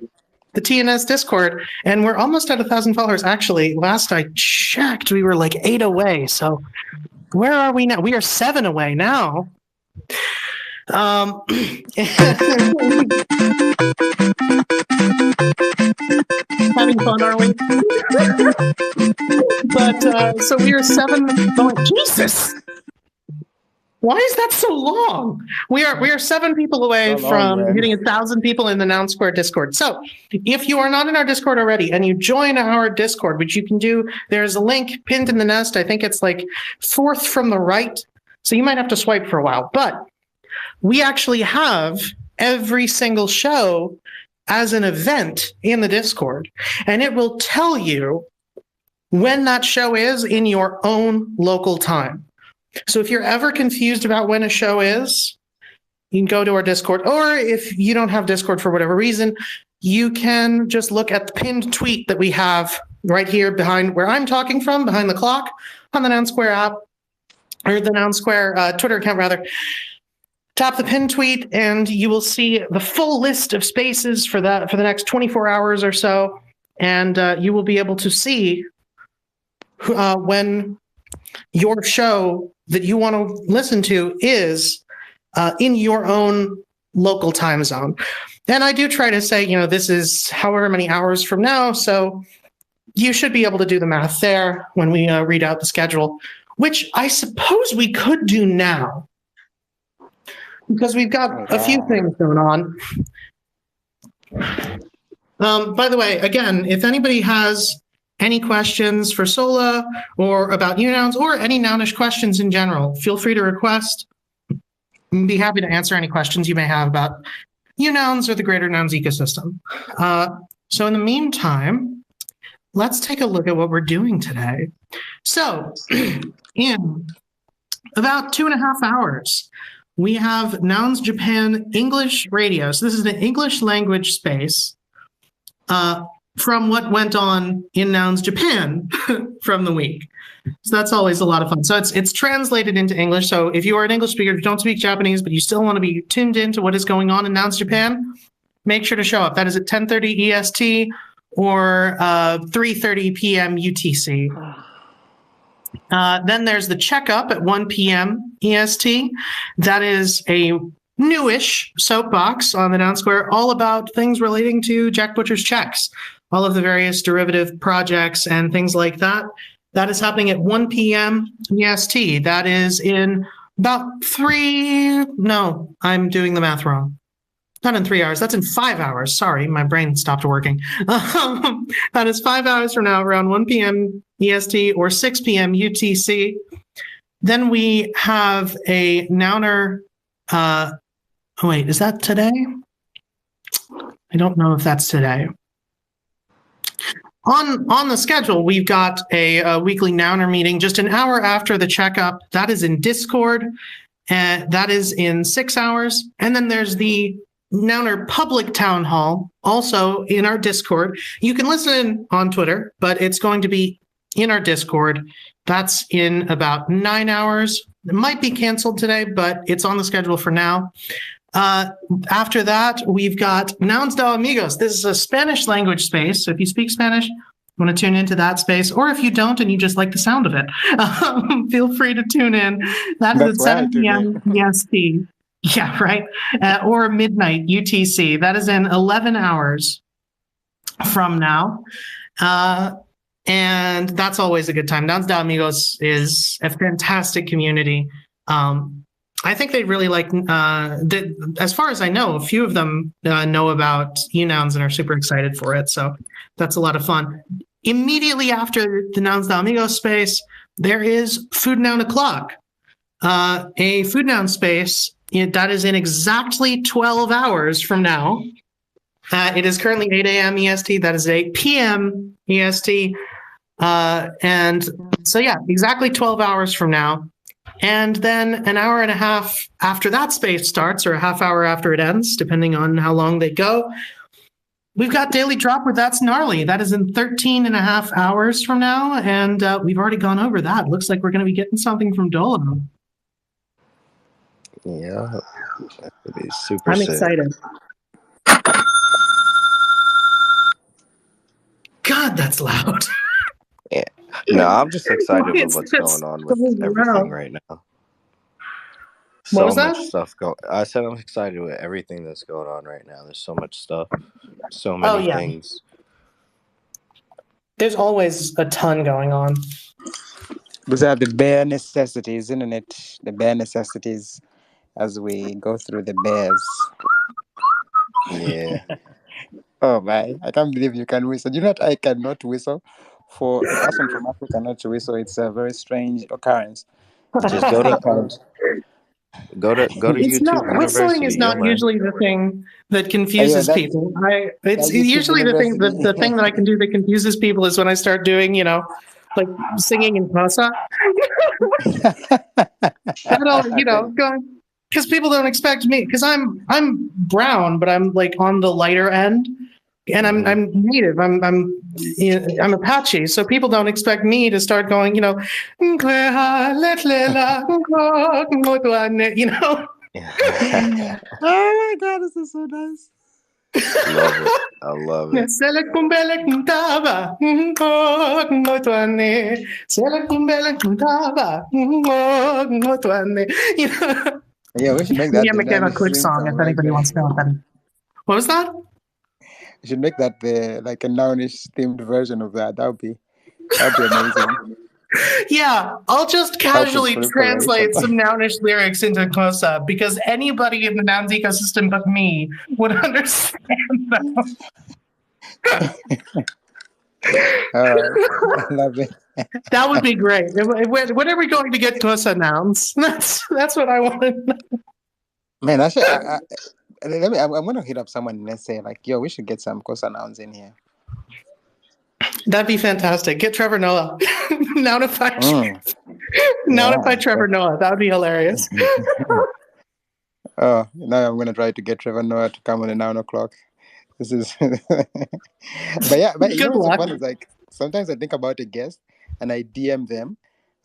the TNS Discord, and we're almost at 1,000 followers. Actually, last I checked, we were like 8 away. So where are we now? We are 7 away now. Having fun, are we? But so we are 7 going. Jesus, why is that so long? We are 7 people away from hitting 1,000 people in the Noun Square Discord. So if you are not in our Discord already and you join our Discord, which you can do, there's a link pinned in the nest. I think it's like 4th from the right. So you might have to swipe for a while, but we actually have every single show as an event in the Discord, and it will tell you when that show is in your own local time. So if you're ever confused about when a show is, you can go to our Discord, or if you don't have Discord for whatever reason, you can just look at the pinned tweet that we have right here behind where I'm talking from, behind the clock, on the Noun Square app, or the Noun Square Twitter account, rather. Tap the pinned tweet, and you will see the full list of spaces for the next 24 hours or so, and you will be able to see when your show that you want to listen to is in your own local time zone. And I do try to say, this is however many hours from now, so you should be able to do the math there when we read out the schedule, which I suppose we could do now, because we've got a few things going on. By the way, again, if anybody has any questions for Sola or about UNouns or any Nounish questions in general, feel free to request. I'd be happy to answer any questions you may have about UNouns or the greater Nouns ecosystem. So in the meantime, let's take a look at what we're doing today. So in about 2.5 hours, we have Nouns Japan English Radio. So this is the English language space from what went on in Nouns Japan from the week. So that's always a lot of fun. So it's translated into English. So if you are an English speaker who don't speak Japanese, but you still want to be tuned into what is going on in Nouns Japan, make sure to show up. That is at 10:30 EST or 3:30 p.m. UTC. Then there's the checkup at 1 p.m. EST. That is a newish soapbox on the Noun Square, all about things relating to Jack Butcher's checks, all of the various derivative projects and things like that. That is happening at 1 p.m. EST. That is in about I'm doing the math wrong. Not in 3 hours. That's in 5 hours. Sorry, my brain stopped working. That is 5 hours from now, around 1 p.m. EST or 6 p.m. UTC. Then we have a Nouner. Wait, is that today? I don't know if that's today. On the schedule, we've got a weekly Nouner meeting just an hour after the checkup. That is in Discord, and that is in 6 hours. And then there's the Nouner public town hall, also in our Discord. You can listen on Twitter, but it's going to be in our Discord. That's in about 9 hours. It might be canceled today, but it's on the schedule for now. After that, we've got NounsDAO Amigos. This is a Spanish language space. So if you speak Spanish, want to tune into that space, or if you don't and you just like the sound of it, feel free to tune in. That is at 7 p.m. EST. Yeah, right. Or midnight UTC. That is in 11 hours from now. And that's always a good time. NounsDAO Amigos is a fantastic community. I think they really like, as far as I know, a few of them know about UNouns and are super excited for it. So that's a lot of fun. Immediately after the NounsDAO Amigos space, there is Food Noun O'Clock, a Food Noun space that is in exactly 12 hours from now. It is currently 8 a.m. EST. That is 8 p.m. EST. And so, yeah, exactly 12 hours from now. And then an hour and a half after that space starts, or a half hour after it ends, depending on how long they go, we've got Daily Drop with That's Gnarly. That is in 13 and a half hours from now. And we've already gone over that. Looks like we're going to be getting something from Dolo. Yeah, it is super I'm sick. excited. God, that's loud. Yeah. No, I'm just excited Why with is what's that going on so with everything loud? right now. What was So much that? stuff going. I said I'm excited with everything that's going on right now. There's so much stuff, so Oh, many yeah. things. There's always a ton going on. Those are the bare necessities, isn't it? The bare necessities as we go through the bears. Yeah. Oh my, I can't believe you can whistle. You know what? I cannot whistle. For a person from Africa not to whistle, it's a very strange occurrence. Just go to Because It's not YouTube whistling University. is You'll not learn. usually the thing that yeah, confuses that people. It's YouTube usually the thing University. that I can do that confuses people is when I start doing, like singing in Kosa. That'll, going because people don't expect me because I'm brown, but I'm like on the lighter end, and Mhm. I'm native. I'm Apache, so people don't expect me to start going, you know. Oh my God, this is so nice. Love it. I love it. Yeah, we should make that Yeah, the McKenna, Noun quick theme song if song. Like, anybody wants to know that. What was that? we should make that the like a Nounish themed version of that. That'd be amazing. Yeah, I'll just casually Self-explanatory. translate some Nounish lyrics into Kosa because anybody in the Nouns ecosystem but me would understand them. All right, I love it. That would be great. When are we going to get Kosa nouns? That's what I want to know. Man, actually, let me. I'm gonna hit up someone and say like, "Yo, we should get some Kosa nouns in here." That'd be fantastic. Get Trevor Noah. Nounify Yeah. Trevor Noah. That would be hilarious. Oh, now I'm gonna try to get Trevor Noah to come on at 9 o'clock. This is, but yeah, but you know Good what's so luck. fun is like sometimes I think about a guest and I DM them.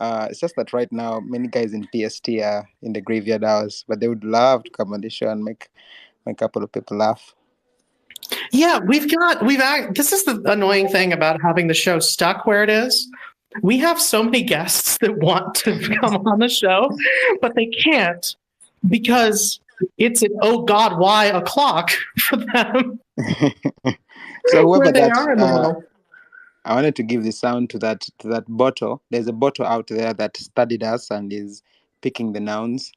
It's just that right now many guys in PST are in the graveyard hours, but they would love to come on the show and make a couple of people laugh. Yeah, this is the annoying thing about having the show stuck where it is. We have so many guests that want to come on the show, but they can't because it's at oh God, why o'clock for them So where whoever they that, are in the world. I wanted to give the sound to that bottle. There's a bottle out there that studied us and is picking the nouns.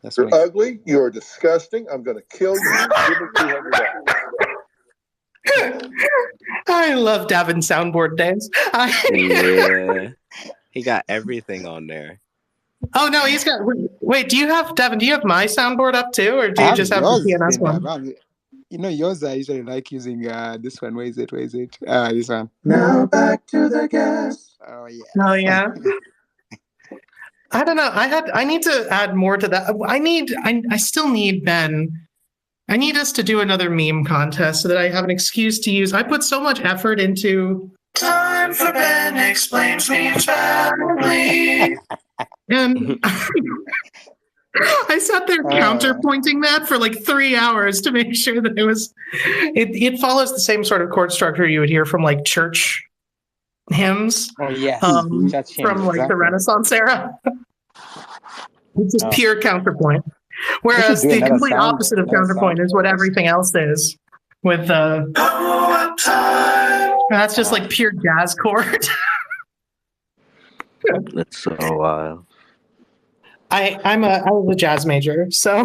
That's You're me. ugly. You're disgusting. I'm going to kill you. Give me $200. I love Davin soundboard days. Yeah. He got everything on there. Oh no, he's got. Wait, do you have Davin? Do you have my soundboard up too, or do I you have just have the yours. PNS one? You know, yours I usually like using this one. Where is it? This one. Now back to the guest. Oh yeah. Oh yeah. I don't know. I need to add more to that. I still need Ben. I need us to do another meme contest so that I have an excuse to use. I put so much effort into Time for Ben Explains Memes Family. And I sat there counterpointing that for like 3 hours to make sure that it follows the same sort of chord structure you would hear from like church hymns. Oh yes. From Church hymns, like the exactly. Renaissance era. It's just Oh. pure counterpoint. We Whereas should do the another complete opposite of another counterpoint is what sound. everything else is. With that's just like pure jazz chord. That's so wild. I was a jazz major, so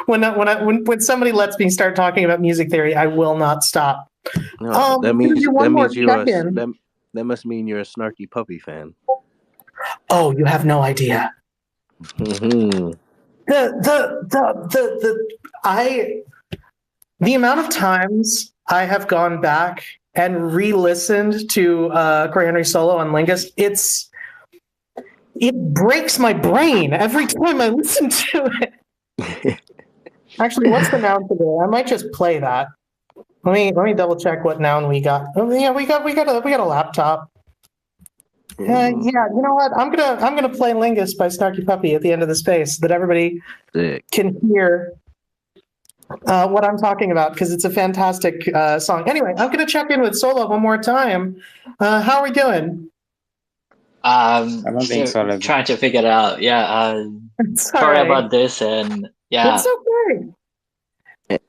when somebody lets me start talking about music theory, I will not stop. No, that I'm means gonna do one more check-in. that must mean you're a Snarky Puppy fan. Oh, you have no idea. Mm-hmm. The amount of times I have gone back and re-listened to Corey Henry's solo on Lingus, it breaks my brain every time I listen to it. Actually, what's the noun today? I might just play that. Let me double check what noun we got. Oh yeah, we got a laptop. Yeah, you know what? I'm gonna play Lingus by Snarky Puppy at the end of the space so that everybody can hear what I'm talking about, because it's a fantastic song. Anyway, I'm gonna check in with Sola one more time. How are we doing? Still trying to figure it out. Yeah. Sorry about this, and yeah. It's okay.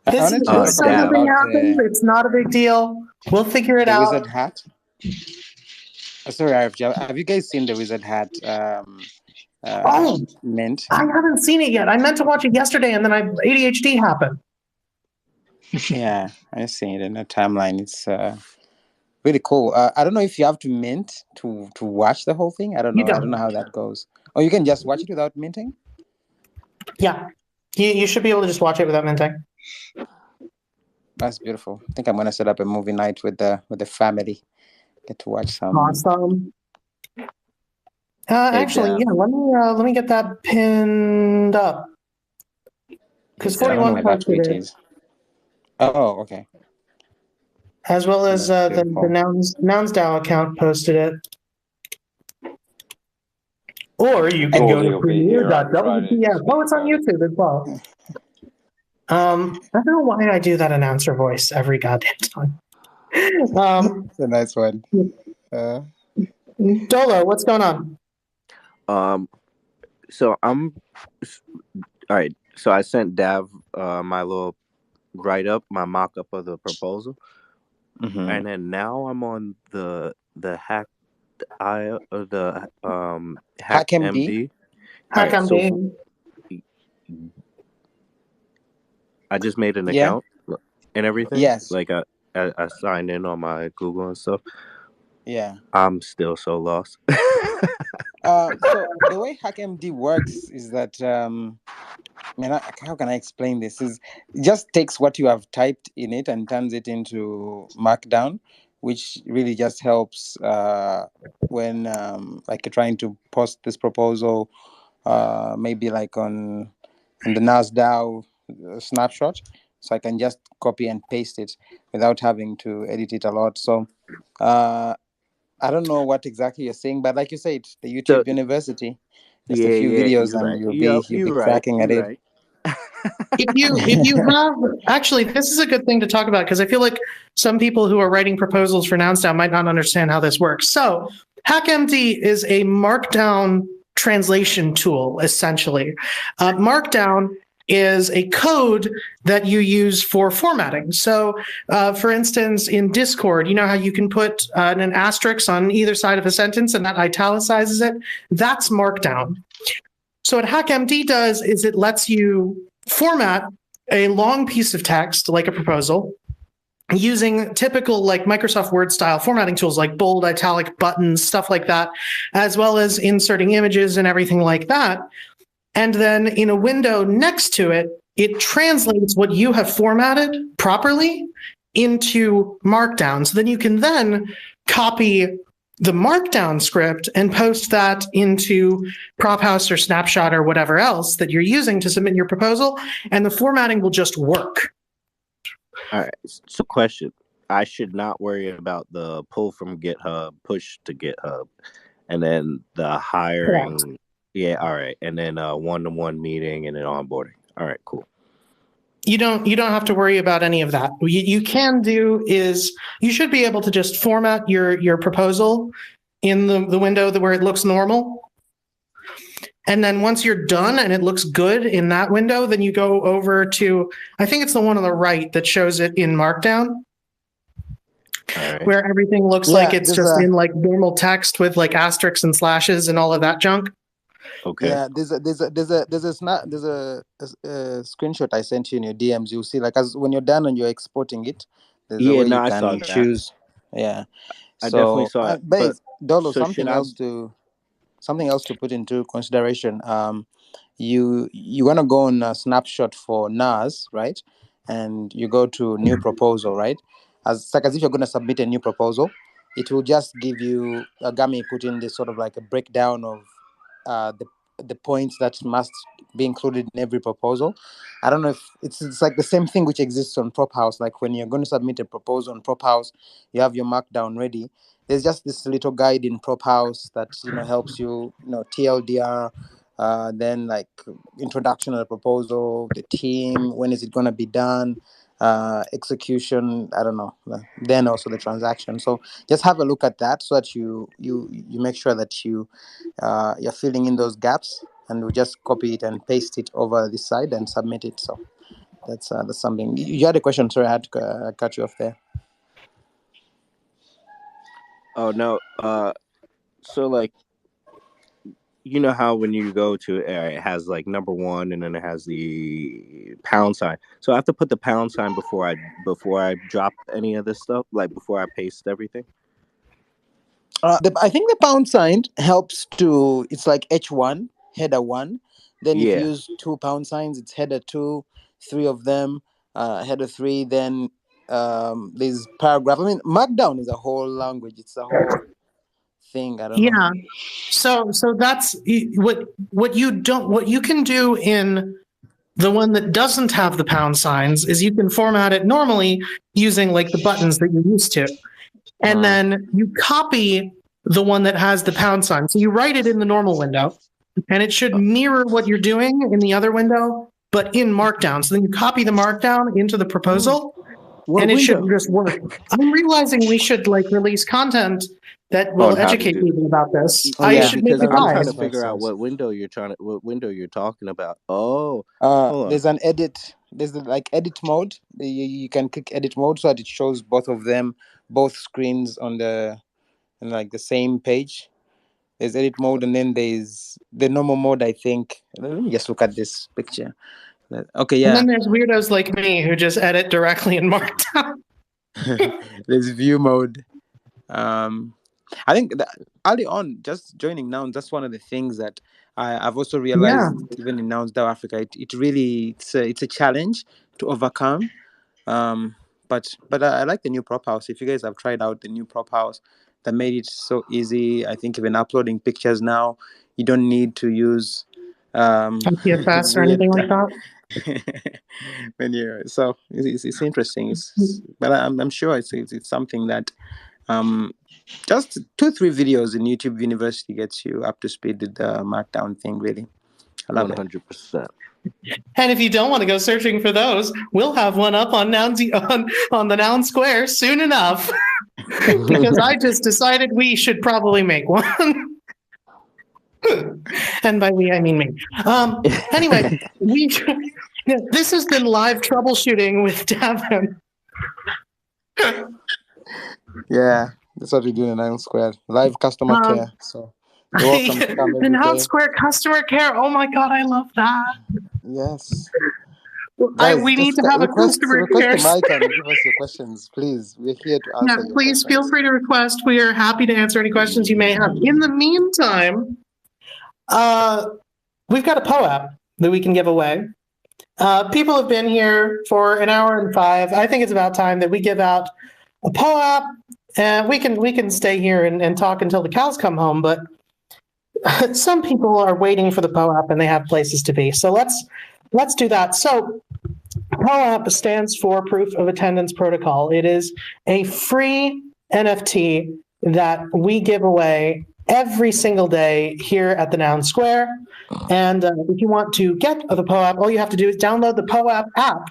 This Dav. thing happened. It's not a big deal. We'll figure it The out. Wizard Hat. Sorry, have you guys seen the Wizard Hat? Mint. I haven't seen it yet. I meant to watch it yesterday, and then ADHD happened. Yeah, I've seen it in the timeline. It's really cool. I don't know if you have to mint to watch the whole thing. I don't know. I don't know how that goes. Or you can just watch it without minting? Yeah. You should be able to just watch it without minting. That's beautiful. I think I'm gonna set up a movie night with the family. Get to watch some. Awesome. Actually, yeah. Let me get that pinned up. Because 41 posted it. Oh, okay. As well as the NounsDAO account posted it. Or you can go to premiere.wtf. Oh, it's on YouTube as well. I don't know why I do that announcer voice every goddamn time. It's a nice one. Dolo, what's going on? So I'm all right. So I sent Dav my little write-up, my mock-up of the proposal, and then now I'm on the HackMD. HackMD. I just made an account and everything. Yes. Like I signed in on my Google and stuff. Yeah. I'm still so lost. So the way HackMD works is that how can I explain this? It just takes what you have typed in it and turns it into Markdown, which really just helps when like you're trying to post this proposal, maybe like on the NounsDAO snapshot. So I can just copy and paste it without having to edit it a lot. So I don't know what exactly you're saying, but like you said, the YouTube University, just a few videos and you'll be cracking at it. Right. If you have, actually, this is a good thing to talk about, because I feel like some people who are writing proposals for NounsDAO might not understand how this works. So HackMD is a Markdown translation tool, essentially. Markdown is a code that you use for formatting. So, for instance, in Discord, you know how you can put an asterisk on either side of a sentence and that italicizes it? That's Markdown. So what HackMD does is it lets you format a long piece of text like a proposal using typical like Microsoft Word style formatting tools like bold, italic, buttons, stuff like that, as well as inserting images and everything like that. And then in a window next to it, it translates what you have formatted properly into Markdown. So then you can then copy the Markdown script and post that into Prophouse or Snapshot or whatever else that you're using to submit your proposal, and the formatting will just work. All right. So, question: I should not worry about the pull from GitHub, push to GitHub, and then the hiring. Correct. Yeah. All right. And then one-to-one meeting and then onboarding. All right. Cool. You don't have to worry about any of that. What you can do is you should be able to just format your proposal in the window where it looks normal. And then once you're done and it looks good in that window, then you go over to, I think it's the one on the right that shows it in Markdown, All right. where everything looks Yeah, like it's there's just a- in like normal text with like asterisks and slashes and all of that junk. Okay. Yeah, there's a screenshot I sent you in your DMs. You'll see, like, as when you're done and you're exporting it, there's a Yeah. way No, you I saw can that. choose. Yeah. I definitely So, saw it. but Dolo, So should something else to put into consideration. You want to go on a snapshot for NAS, right? And you go to new proposal, right? It's like as if you're going to submit a new proposal. It will just give you Gami put in this sort of like a breakdown of the points that must be included in every proposal. I don't know if it's like the same thing which exists on Prophouse. Like when you're going to submit a proposal on Prophouse, you have your markdown ready. There's just this little guide in Prophouse that helps you, TLDR, then like introduction of the proposal, the team, when is it going to be done, execution, I don't know, then also the transaction. So just have a look at that so that you make sure that you're filling in those gaps, and we just copy it and paste it over this side and submit it. So that's something. You had a question, sorry, I had to cut you off there. Oh no. So like, you know how when you go to it has like number one and then it has the pound sign. So I have to put the pound sign before I drop any of this stuff, like before I paste everything. I think the pound sign helps to. It's like H1 header 1. Then if you Yeah. use 2 pound signs, it's header 2, 3 of them, header 3. Then there's paragraph. I mean, Markdown is a whole language. It's a whole thing. I don't know. Yeah. So that's what you can do in the one that doesn't have the pound signs is you can format it normally using like the buttons that you're used to. And then you copy the one that has the pound sign. So you write it in the normal window and it should mirror what you're doing in the other window, but in Markdown. So then you copy the Markdown into the proposal and it should just work. I'm realizing we should like release content that will On how to educate do. people about this. Oh, I yeah, should make Because a I'm that guide. trying to makes figure out sense. what window you're talking about. Oh, hold on. There's an edit. There's like edit mode. You can click edit mode so that it shows both of them, both screens on like the same page. There's edit mode, and then there's the normal mode. I think. Let me just look at this picture. Okay, And yeah. then there's weirdos like me who just edit directly in Markdown. There's view mode. I think that early on, just joining Nouns, that's one of the things that I've also realized, even in NounsDAO Africa, it really it's a challenge to overcome. But I like the new prop house. If you guys have tried out the new prop house, that made it so easy. I think even uploading pictures now, you don't need to use TFS or weird. anything like that. When you so it's interesting. But I'm sure it's something that just 2-3 videos in YouTube University gets you up to speed with the Markdown thing. Really, I love it. 100%. And if you don't want to go searching for those, we'll have one up on on the Noun Square soon enough. Because I just decided we should probably make one. And by we, I mean me. Anyway, this has been live troubleshooting with Davin. Yeah, that's what we do in Noun Square. Live customer care. So You're welcome to come The every Noun day. Square customer care. Oh my god, I love that. Yes. Guys, We need just to have a request customer request care. the mic and give us your questions, please. We're here to Yeah, answer your please feel questions. free to request. We are happy to answer any questions you may have. In the meantime, we've got a POAP that we can give away. People have been here for an hour and 5. I think it's about time that we give out a POAP, and we can stay here and talk until the cows come home. But some people are waiting for the POAP and they have places to be. So let's do that. So POAP stands for Proof of Attendance Protocol. It is a free NFT that we give away every single day here at the Noun Square. And if you want to get the POAP, all you have to do is download the POAP app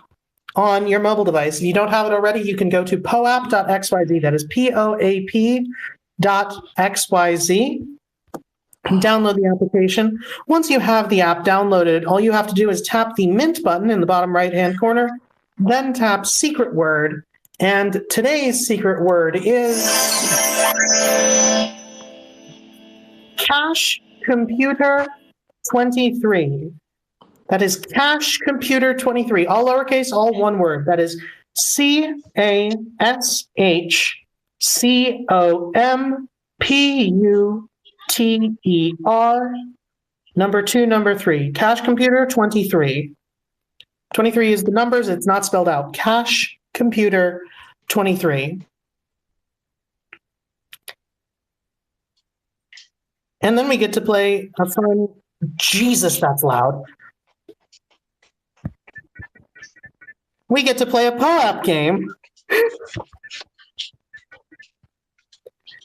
on your mobile device. If you don't have it already, you can go to poap.xyz. That is POAP.xyz. Download the application. Once you have the app downloaded, all you have to do is tap the mint button in the bottom right-hand corner, then tap secret word. And today's secret word is Cash Computer 23. That is Cash Computer 23, all lowercase, all one word. That is CASHCOMPUTER, number 2, number 3. Cash Computer 23. 23 is the numbers, it's not spelled out. Cash Computer 23. And then we get to play a fun, Jesus, that's loud. We get to play a POAP game.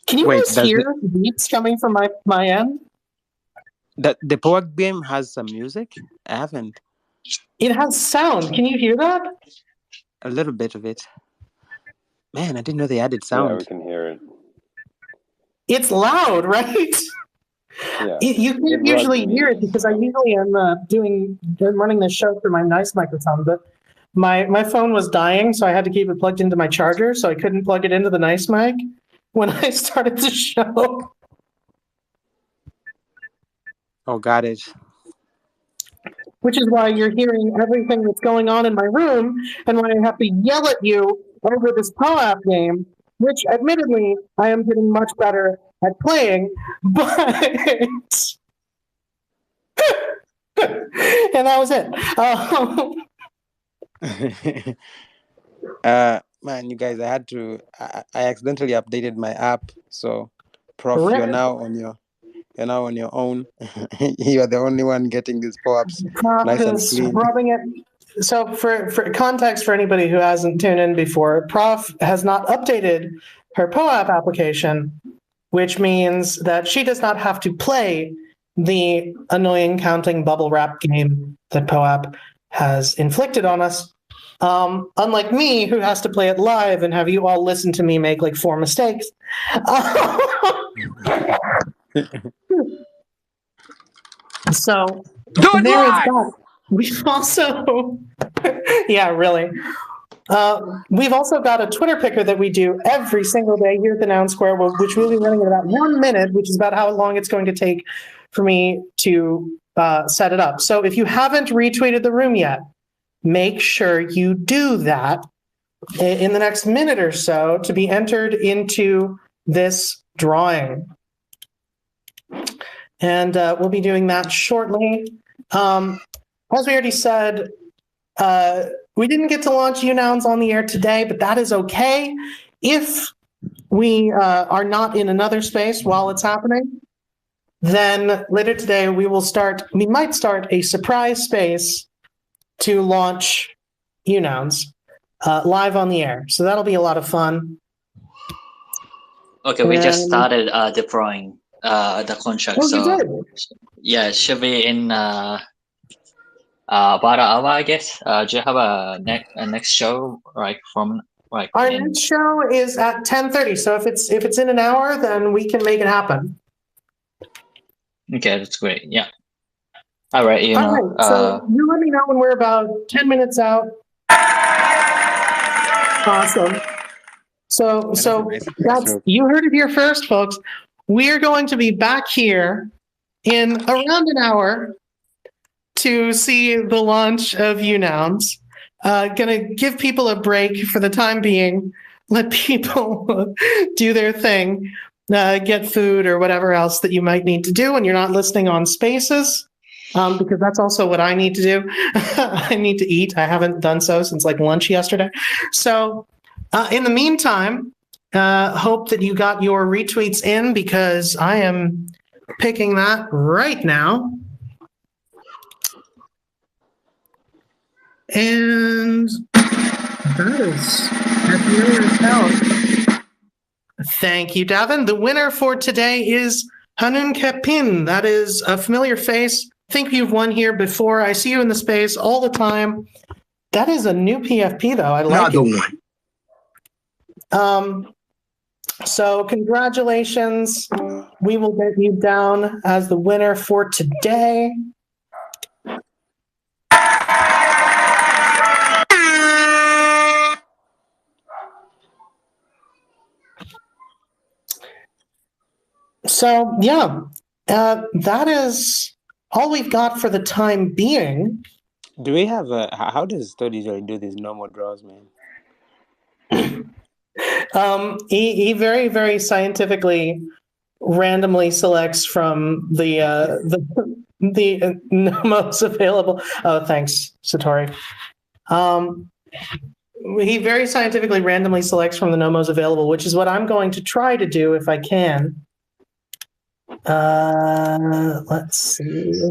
Can you Wait, guys hear the beats coming from my end? The Poet game has some music? I haven't. It has sound. Can you hear that? A little bit of it. Man, I didn't know they added Yeah, we sound. can hear it. It's loud, right? Yeah. You can't usually hear it because I usually am running this show through my nice microphone, but my phone was dying, so I had to keep it plugged into my charger, so I couldn't plug it into the nice mic when I started the show. Oh, got it. Which is why you're hearing everything that's going on in my room, and why I have to yell at you over this POAP game, which admittedly I am getting much better at playing, but and that was it. Man, you guys, I accidentally updated my app, so Prof, Correct. you're now on your own. You are the only one getting these pop-ups nice and clean. Rubbing it. So for context for anybody who hasn't tuned in before, Prof has not updated her POAP application, which means that she does not have to play the annoying counting bubble wrap game that POAP has inflicted on us. Unlike me, who has to play it live and have you all listen to me make like 4 mistakes. So there is that. We've also, yeah, really. We've also got a Twitter picker that we do every single day here at the Noun Square, which we'll be running in about 1 minute, which is about how long it's going to take for me to set it up. So if you haven't retweeted the room yet, make sure you do that in the next minute or so to be entered into this drawing. And we'll be doing that shortly. As we already said, we didn't get to launch UNouns on the air today, but that is okay. If we are not in another space while it's happening, then later today we might start a surprise space to launch UNouns live on the air. So that'll be a lot of fun. Okay, we just started deploying the contract. Oh, so you did? Yeah, it should be in about an hour, I guess. Do you have a next show Our next show is at 10:30. So if it's in an hour, then we can make it happen. Okay, that's great. Yeah. All right. So you let me know when we're about 10 minutes out. Awesome. So that's, you heard it here first, folks. we are going to be back here in around an hour to see the launch of UNouns. Gonna give people a break for the time being, let people do their thing, get food or whatever else that you might need to do when you're not listening on Spaces, because that's also what I need to do. I need to eat. I haven't done so since like lunch yesterday. So in the meantime, hope that you got your retweets in, because I am picking that right now. And that is familiar as hell. Thank you, Davin. The winner for today is Hanun Kepin. That is a familiar face. I think you've won here before. I see you in the space all the time. That is a new PFP, though. I like it. So congratulations. We will get you down as the winner for today. So, yeah, that is all we've got for the time being. Do we have how does Todd usually do these normal draws, man? He very, very scientifically randomly selects from the most available. Oh, thanks, Satori. He very scientifically randomly selects from the nomos available, which is what I'm going to try to do if I can. Let's see.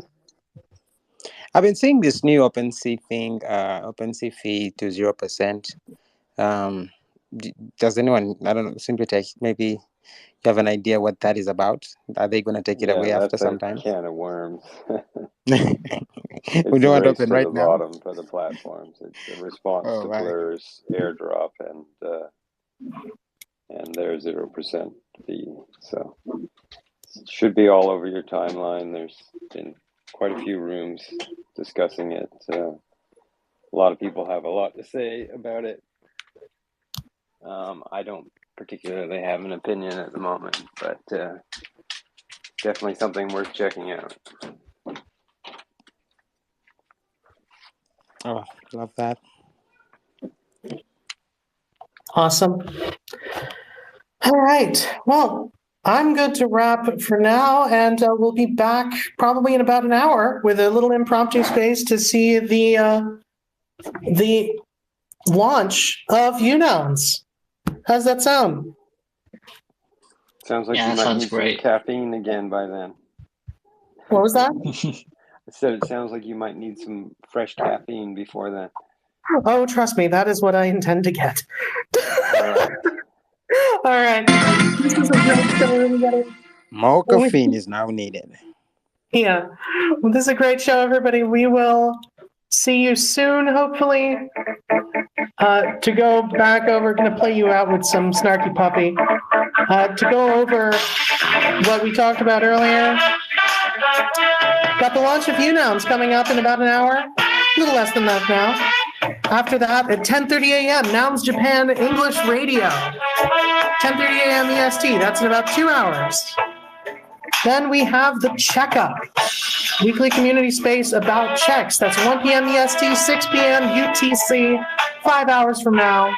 I've been seeing this new OpenSea thing, OpenSea fee to 0%. Does anyone, I don't know, simply take, maybe you have an idea what that is about? Are they going to take it away after some time? That's a can of worms. We don't want to open right now. Bottom for the platforms. It's a response to Blur's airdrop and their 0% fee. So it should be all over your timeline. There's been quite a few rooms discussing it. A lot of people have a lot to say about it. I don't particularly have an opinion at the moment, but definitely something worth checking out. Oh, love that. Awesome. All right. Well, I'm good to wrap for now, and we'll be back probably in about an hour with a little impromptu space to see the launch of UNouns. How's that sound? Sounds like you might need some caffeine again by then. What was that? I said it sounds like you might need some fresh caffeine before then. Oh, trust me, that is what I intend to get. All right. This is a great show, everybody. More caffeine is now needed. Yeah. Well, this is a great show, everybody. We will see you soon, hopefully. To go back over, going to play you out with some Snarky Puppy. To go over what we talked about earlier. Got the launch of UNouns coming up in about an hour. A little less than that now. After that, at 10:30 a.m., Nouns Japan English Radio. 10:30 a.m. EST. That's in about 2 hours. Then we have the Checkup, weekly community space about checks. That's 1 p.m. EST, 6 p.m. UTC, 5 hours from now.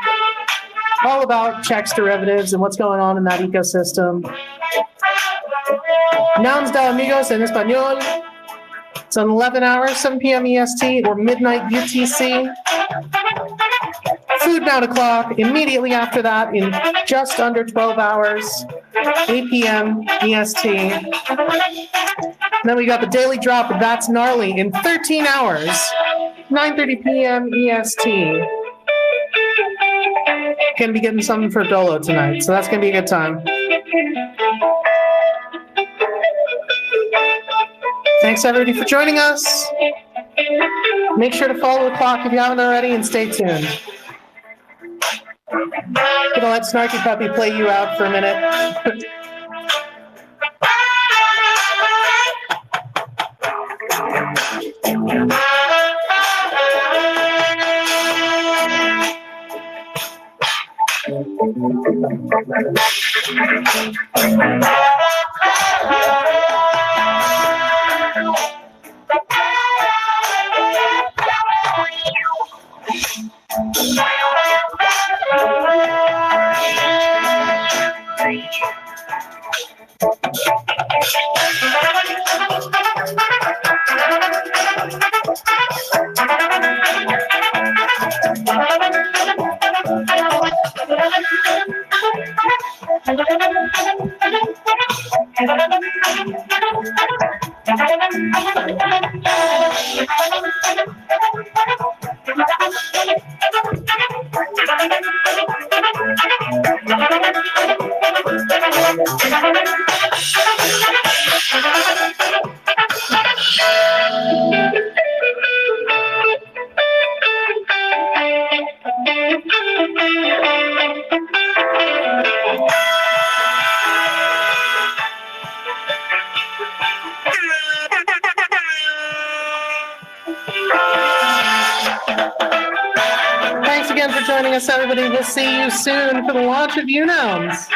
All about checks, derivatives, and what's going on in that ecosystem. NounsDAO amigos en español. It's on 11 hours, 7 p.m. EST, or midnight UTC. Food 9 o'clock. Immediately after that, in just under 12 hours, 8 p.m. EST. Then we got the Daily Drop of That's Gnarly in 13 hours, 9:30 p.m. EST. Gonna be getting something for Dolo tonight, so that's gonna be a good time. Thanks everybody for joining us. Make sure to follow the clock if you haven't already, and stay tuned. Gonna let Snarky Puppy play you out for a minute. joining us, everybody. We'll see you soon for the launch of UNouns.